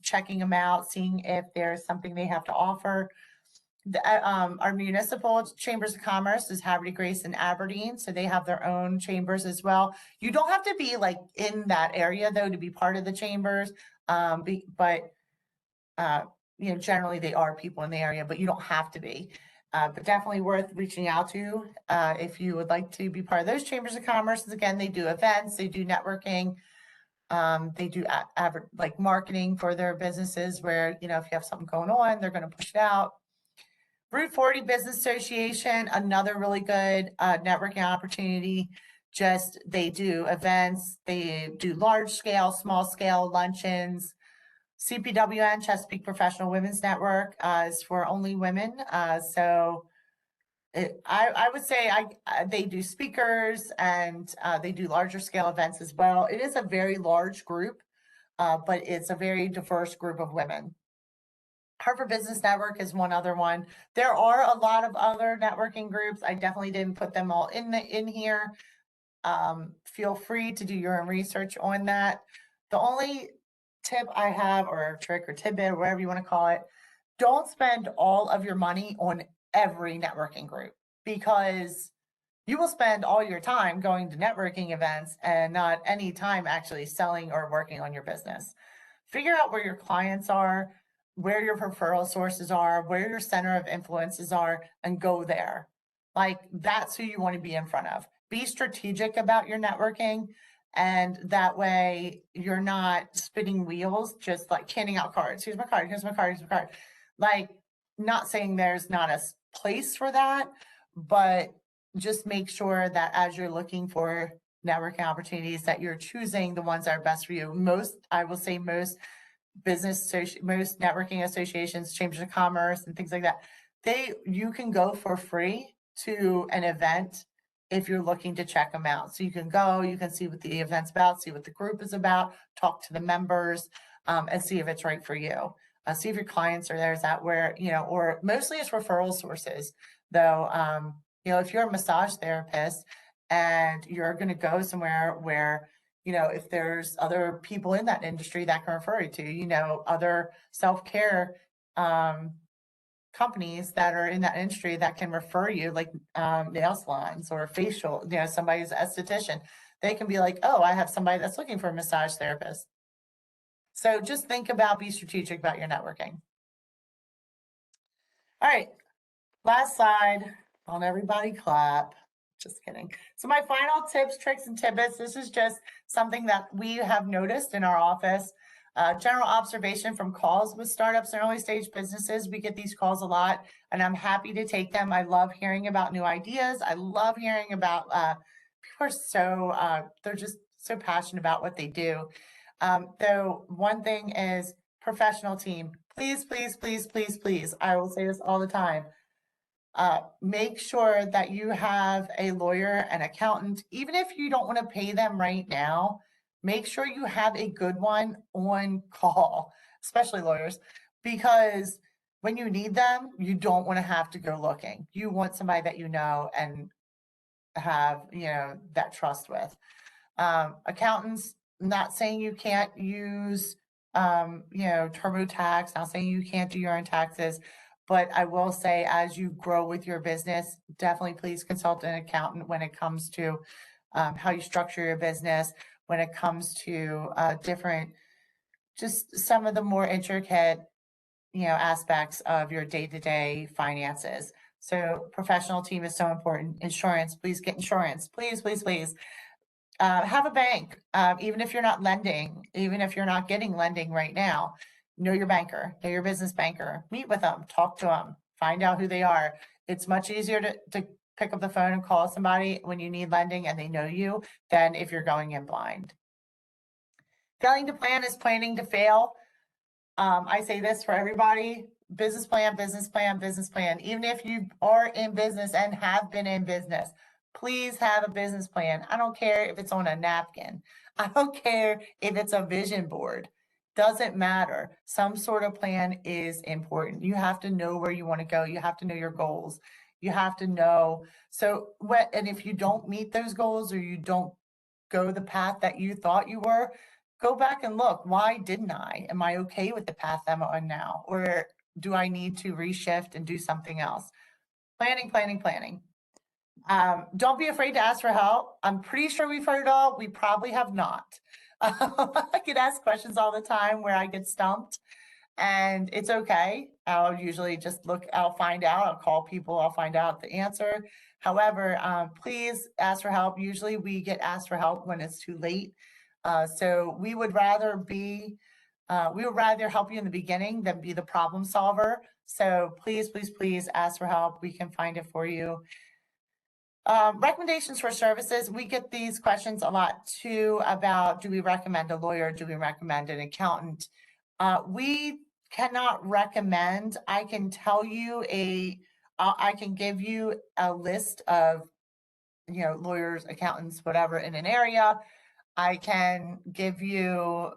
checking them out, seeing if there's something they have to offer. Our municipal chambers of commerce is Haverty, Grace, and Aberdeen, so they have their own chambers as well. You don't have to be like in that area though to be part of the chambers, but you know, generally they are people in the area, but you don't have to be. But definitely worth reaching out to if you would like to be part of those chambers of commerce. Again, they do events, they do networking. They do like marketing for their businesses where, you know, if you have something going on, they're going to push it out. Route 40 Business Association, another really good networking opportunity. Just they do events, they do large scale, small scale luncheons. CPWN, Chesapeake Professional Women's Network, is for only women. So I would say they do speakers and they do larger scale events as well. It is a very large group, but it's a very diverse group of women. Harvard Business Network is one other one. There are a lot of other networking groups. I definitely didn't put them all in here. Feel free to do your own research on that. The only tip I have, or trick or tidbit, or whatever you want to call it, don't spend all of your money on every networking group, because you will spend all your time going to networking events and not any time actually selling or working on your business. Figure out where your clients are, where your referral sources are, where your center of influences are, and go there. Like, that's who you want to be in front of. Be strategic about your networking, and that way you're not spinning wheels, just like handing out cards. Here's my card, here's my card, here's my card. Like, not saying there's not a place for that, but just make sure that as you're looking for networking opportunities, that you're choosing the ones that are best for you. I will say most most networking associations, chambers of commerce and things like that, you can go for free to an event if you're looking to check them out. So you can go, you can see what the event's about, see what the group is about, talk to the members, and see if it's right for you. See if your clients are there. Is that where, you know, or mostly it's referral sources though. You know, if you're a massage therapist and you're going to go somewhere where, you know, if there's other people in that industry that can refer you to, you know, other self-care companies that are in that industry that can refer you, like nail salons or facial, you know, somebody's esthetician, they can be like, oh, I have somebody that's looking for a massage therapist. So just be strategic about your networking. All right, last slide. Don't everybody clap. Just kidding. So my final tips, tricks, and tidbits, this is just something that we have noticed in our office. General observation from calls with startups and early stage businesses. We get these calls a lot, and I'm happy to take them. I love hearing about new ideas. I love hearing about, people are they're just so passionate about what they do. Though one thing is professional team. Please, please, please, please, please. I will say this all the time. Make sure that you have a lawyer and accountant, even if you don't want to pay them right now. Make sure you have a good one on call, especially lawyers, because when you need them, you don't want to have to go looking. You want somebody that you know and have, that trust with. Accountants, not saying you can't use, TurboTax, not saying you can't do your own taxes, but I will say as you grow with your business, definitely please consult an accountant when it comes to how you structure your business, when it comes to different, just some of the more intricate, aspects of your day-to-day finances. So professional team is so important. Insurance, please get insurance. Please, please, please. Have a bank, even if you're not lending, even if you're not getting lending right now. Know your banker, know your business banker, meet with them, talk to them, find out who they are. It's much easier to pick up the phone and call somebody when you need lending and they know you than if you're going in blind. Failing to plan is planning to fail. I say this for everybody: business plan, business plan, business plan. Even if you are in business and have been in business, please have a business plan. I don't care if it's on a napkin. I don't care if it's a vision board. Doesn't matter. Some sort of plan is important. You have to know where you want to go. You have to know your goals. You have to know. So what, and if you don't meet those goals or you don't go the path that you thought you were, go back and look. Why didn't I? Am I okay with the path I'm on now? Or do I need to reshift and do something else? Planning, planning, planning. Don't be afraid to ask for help. I'm pretty sure we've heard it all. We probably have not. I get asked questions all the time where I get stumped, and it's okay. I'll usually just look, I'll find out, I'll call people, I'll find out the answer. However, please ask for help. Usually we get asked for help when it's too late. So we would rather help you in the beginning than be the problem solver. So please, please, please ask for help. We can find it for you. Recommendations for services. We get these questions a lot too about, do we recommend a lawyer? Do we recommend an accountant? We cannot recommend. I can tell you I can give you a list of, lawyers, accountants, whatever in an area. I can give you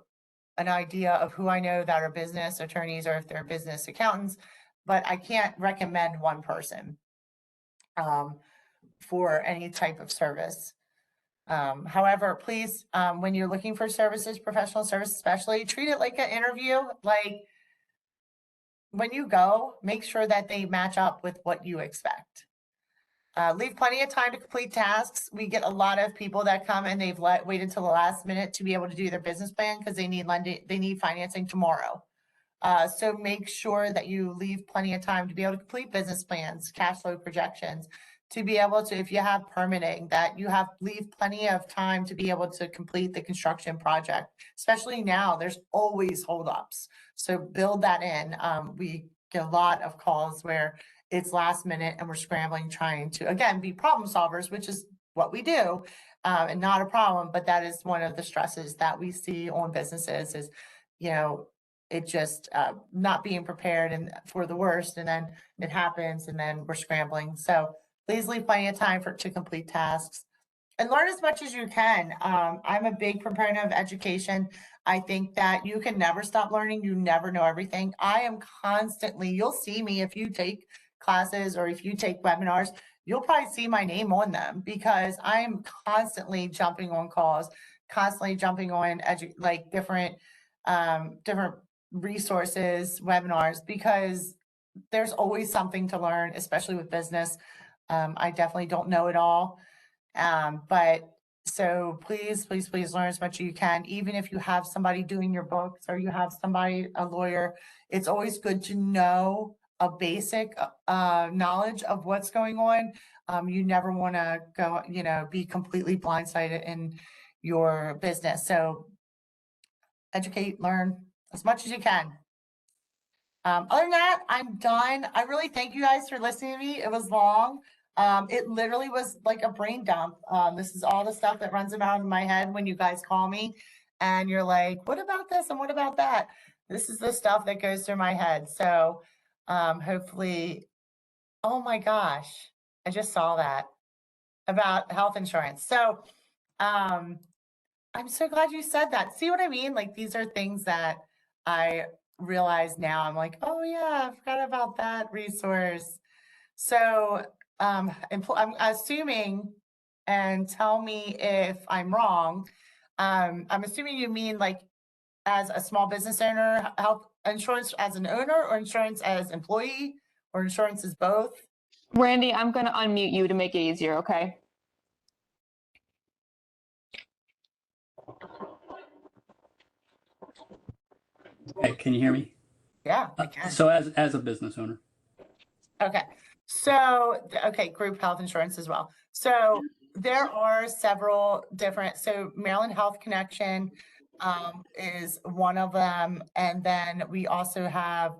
an idea of who I know that are business attorneys or if they're business accountants, but I can't recommend one person for any type of service. However, please, when you're looking for services, professional service especially, treat it like an interview. Like when you go, make sure that they match up with what you expect. Leave plenty of time to complete tasks. We get a lot of people that come and they've waited till the last minute to be able to do their business plan because they need lending, they need financing tomorrow. So make sure that you leave plenty of time to be able to complete business plans, cash flow projections, to be able to, if you have permitting, that you leave plenty of time to be able to complete the construction project. Especially now, there's always holdups. So build that in. We get a lot of calls where it's last minute and we're scrambling, trying to, again, be problem solvers, which is what we do, and not a problem. But that is one of the stresses that we see on businesses is, it just not being prepared and for the worst, and then it happens and then we're scrambling. So please leave plenty of time to complete tasks and learn as much as you can. I'm a big proponent of education. I think that you can never stop learning. You never know everything. I am constantly, you'll see me if you take classes or if you take webinars, you'll probably see my name on them because I'm constantly jumping on calls, constantly jumping on different resources, webinars, because there's always something to learn, especially with business. I definitely don't know it all. But so please, please, please learn as much as you can. Even if you have somebody doing your books or you have somebody, a lawyer, it's always good to know a basic knowledge of what's going on. You never want to go, be completely blindsided in your business. So educate, learn as much as you can. Other than that, I'm done. I really thank you guys for listening to me. It was long. It literally was like a brain dump. This is all the stuff that runs around in my head when you guys call me and you're like, what about this and what about that? This is the stuff that goes through my head. So hopefully, oh my gosh, I just saw that about health insurance. So I'm so glad you said that. See what I mean? Like these are things that I realize now. I'm like, oh yeah, I forgot about that resource. So I'm assuming and tell me if I'm wrong. I'm assuming you mean like as a small business owner, health insurance as an owner, or insurance as employee, or insurance as both? Randy, I'm going to unmute you to make it easier, okay? Hey, can you hear me? Yeah, I can. So as a business owner. Okay. So, okay, group health insurance as well. So there are several different, so Maryland Health Connection is one of them. And then we also have,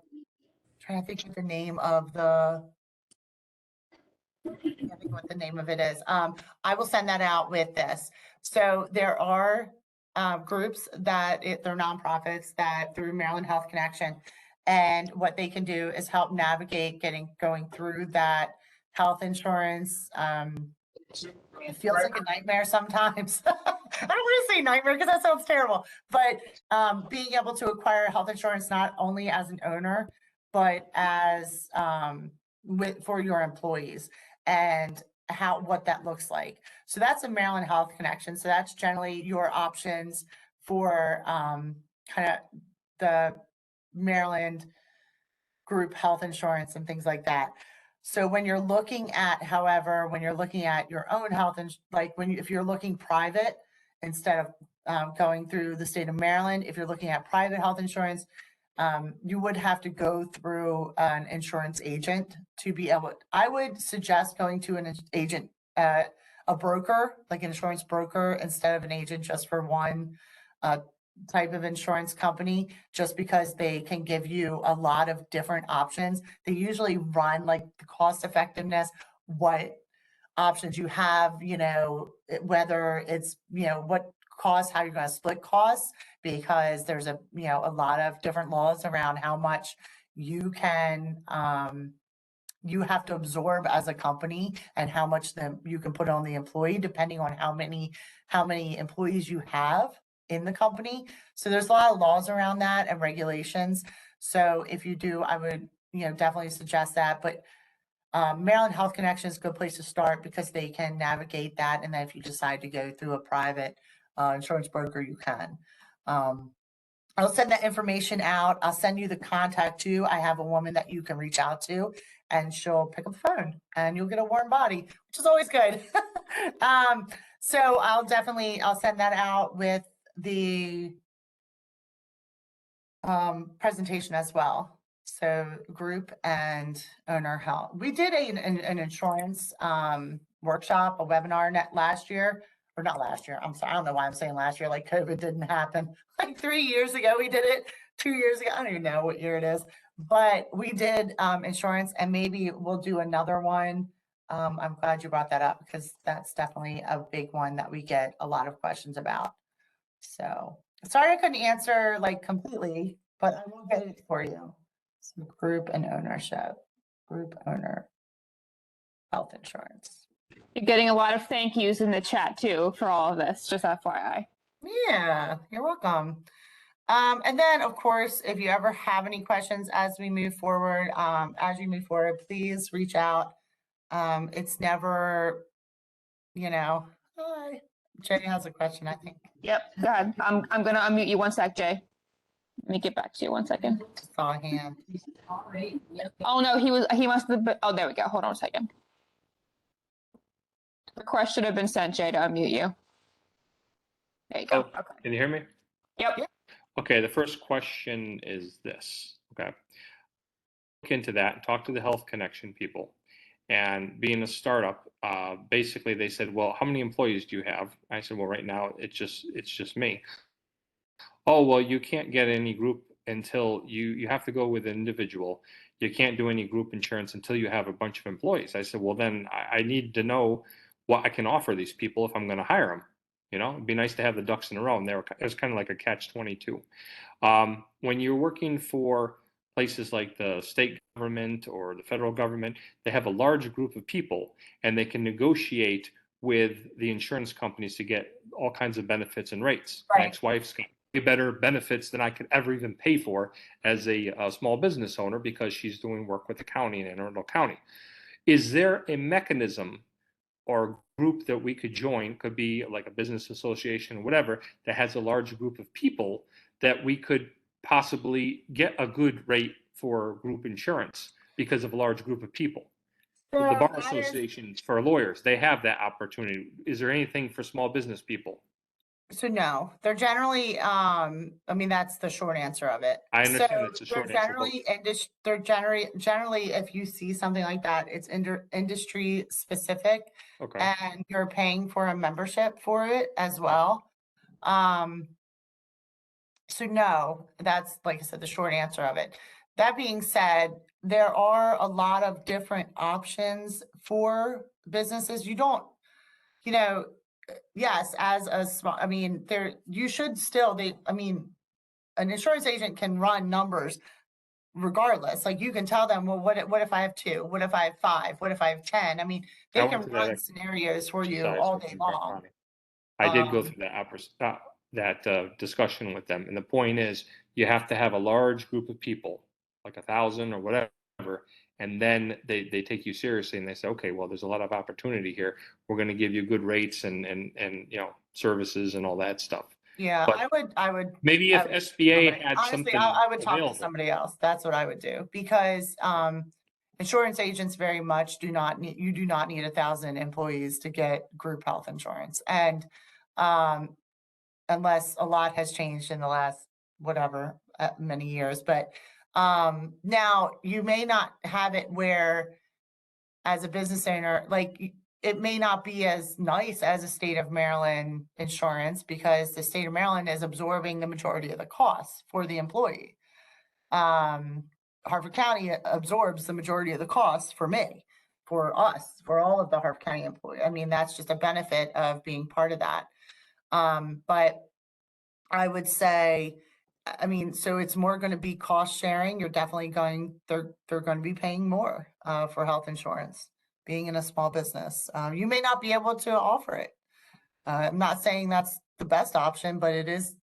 trying to think of the name of the, I can't think what the name of it is. I will send that out with this. So there are groups that they're nonprofits that through Maryland Health Connection, and what they can do is help navigate going through that health insurance. It feels like a nightmare sometimes. I don't want to say nightmare because that sounds terrible, but being able to acquire health insurance not only as an owner, but as for your employees, and what that looks like. So that's a Maryland Health Connection. So that's generally your options for kind of the Maryland group health insurance and things like that. So when you're looking at, however, when you're looking at your own health, and like if you're looking private instead of going through the state of Maryland, if you're looking at private health insurance, you would have to go through an insurance agent to be able. I would suggest going to an agent, a broker, like an insurance broker, instead of an agent, just for one type of insurance company, just because they can give you a lot of different options. They usually run like the cost effectiveness, what options you have, whether it's, what cost, how you're going to split costs, because there's a lot of different laws around how much you can, you have to absorb as a company, and how much you can put on the employee, depending on how many employees you have in the company. So there's a lot of laws around that and regulations. So if you do, I would, definitely suggest that. But Maryland Health Connection is a good place to start, because they can navigate that. And then if you decide to go through a private insurance broker, you can. I'll send that information out. I'll send you the contact too. I have a woman that you can reach out to, and she'll pick up the phone, and you'll get a warm body, which is always good. So I'll send that out with the presentation as well. So group and owner health. We did an insurance workshop, a webinar last year, or not last year. I'm sorry. I don't know why I'm saying last year, like COVID didn't happen. Like 3 years ago, we did it. 2 years ago. I don't even know what year it is, but we did insurance, and maybe we'll do another one. I'm glad you brought that up, because that's definitely a big one that we get a lot of questions about. So sorry I couldn't answer like completely, but I will get it for you. So group and ownership, group owner health insurance. You're getting a lot of thank yous in the chat too for all of this, just FYI. Yeah, you're welcome. And then of course, if you ever have any questions as we move forward, please reach out. It's never, hi. Jay has a question, I think. Yep, go ahead. I'm gonna unmute you one sec, Jay. Let me get back to you 1 second. Saw a hand. Oh no, he must have been, oh, there we go. Hold on a second. The request should have been sent, Jay, to unmute you. There you go. Oh, can you hear me? Yep. Okay, the first question is this. Okay. Look into that and talk to the Health Connection people. And being a startup, basically they said, well, how many employees do you have? I said, well, right now it's just me. Oh, well, you can't get any group until you have to go with an individual. You can't do any group insurance until you have a bunch of employees. I said, well, then I need to know what I can offer these people if I'm going to hire them. It'd be nice to have the ducks in a row. And it was kind of like a catch-22. When you're working for places like the state government or the federal government, they have a large group of people, and they can negotiate with the insurance companies to get all kinds of benefits and rates. Right. My ex-wife's got better benefits than I could ever even pay for as a small business owner, because she's doing work with the county in Anne Arundel County. Is there a mechanism or group that we could join, could be like a business association, whatever, that has a large group of people that we could possibly get a good rate for group insurance because of a large group of people. The So bar that is- associations for lawyers, they have that opportunity. Is there anything for small business people? So no, they're generally, I mean, that's the short answer of it. I understand So it's a they're short answer, but generally, they're generally, if you see something like that, it's industry specific okay. and you're paying for a membership for it as well. So no, that's, like I said, the short answer of it. That being said, there are a lot of different options for businesses. You don't, you know, yes, as a small, I mean, you should still, I mean, an insurance agent can run numbers regardless. Like you can tell them, well, what if I have 2? What if I have 5? What if I have 10? I mean, I they went can to that run scenarios for you exercise all with day them, long. Ronnie. I did go Um, through that discussion with them, and the point is, you have to have a large group of people, like 1,000 or whatever, and then they take you seriously and they say, okay, well, there's a lot of opportunity here. We're going to give you good rates and services and all that stuff. Yeah, But I would. maybe if I would- SBA had Honestly, something I would talk to available. somebody else. That's what I would do because, insurance agents very much do not need 1,000 employees to get group health insurance. And, unless a lot has changed in the last, whatever, many years, but, now you may not have it where as a business owner, like it may not be as nice as a state of Maryland insurance because the state of Maryland is absorbing the majority of the costs for the employee. Harford County absorbs the majority of the costs for me, for us, for all of the Harford County employees. I mean, that's just a benefit of being part of that. But I would say, I mean, so it's more going to be cost sharing. You're definitely they're going to be paying more for health insurance, being in a small business. You may not be able to offer it. I'm not saying that's the best option, but it is,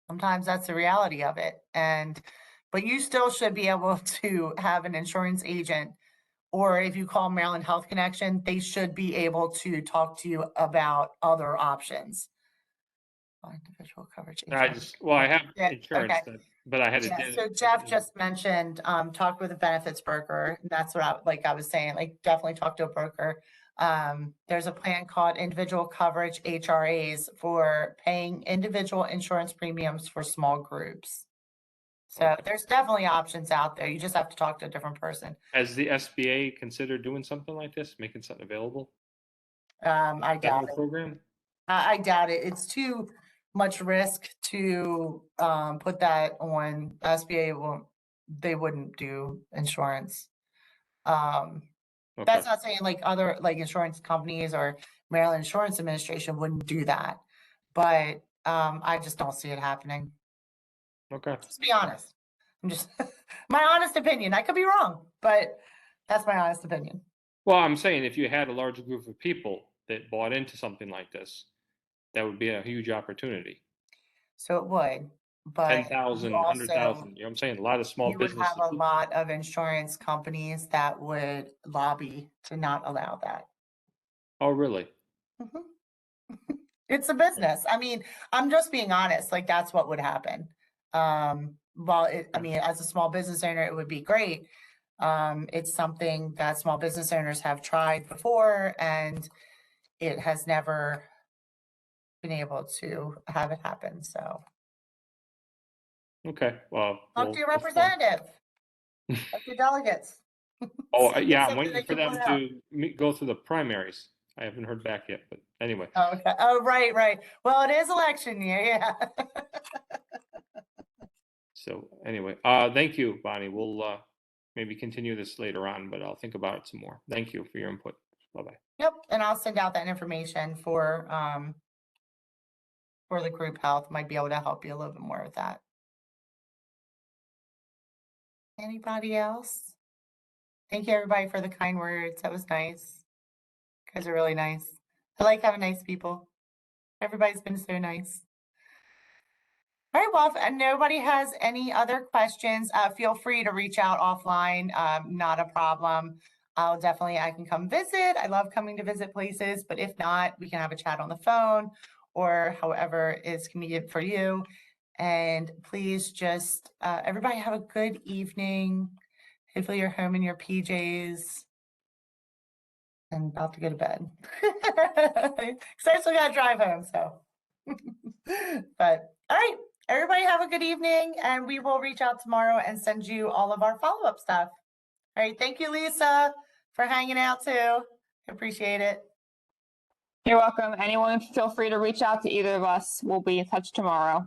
sometimes that's the reality of it. But you still should be able to have an insurance agent, or if you call Maryland Health Connection, they should be able to talk to you about other options. Individual coverage. I have Yeah, insurance, okay. but I had to Yeah, get so it. Jeff just mentioned, talk with a benefits broker. That's what I was saying, like definitely talk to a broker. There's a plan called individual coverage HRAs for paying individual insurance premiums for small groups. So Okay. there's definitely options out there. You just have to talk to a different person. Has the SBA considered doing something like this, making something available? I doubt Federal it. program? I doubt it. It's too much risk to put that on SBA. They wouldn't do insurance. Okay. That's not saying like other like insurance companies or Maryland Insurance Administration wouldn't do that, but I just don't see it happening. Okay. Just be honest. I'm just my honest opinion. I could be wrong, but that's my honest opinion. Well, I'm saying if you had a large group of people that bought into something like this, that would be a huge opportunity. So it would, but 10,000, you 100,000, you know what I'm saying? A lot of small you would businesses. have a lot of insurance companies that would lobby to not allow that. Oh, really? Mhm. It's a business. I mean, I'm just being honest, like that's what would happen. I mean, as a small business owner, it would be great. It's something that small business owners have tried before and it has never been able to have it happen. So Okay, well. talk to your that's fine. representative, talk to your delegates. Oh, See if yeah, it's I'm something waiting they for can them put out. to go through the primaries. I haven't heard back yet, but anyway. Okay. Oh, right. Well, it is election year. Yeah. So anyway, thank you, Bonnie. We'll maybe continue this later on, but I'll think about it some more. Thank you for your input. Bye-bye. Yep. And I'll send out that information for the group health. Might be able to help you a little bit more with that. Anybody else? Thank you everybody for the kind words. That was nice. You guys are really nice. I like having nice people. Everybody's been so nice. All right, well, if nobody has any other questions, feel free to reach out offline. Not a problem. I can come visit. I love coming to visit places, but if not, we can have a chat on the phone or however is convenient for you. And please just, everybody have a good evening. Hopefully you're home in your PJs and about to go to bed. Because I still got to drive home, so. But all right, everybody have a good evening, and we will reach out tomorrow and send you all of our follow-up stuff. All right, thank you, Lisa, for hanging out too. Appreciate it. You're welcome. Anyone, feel free to reach out to either of us. We'll be in touch tomorrow.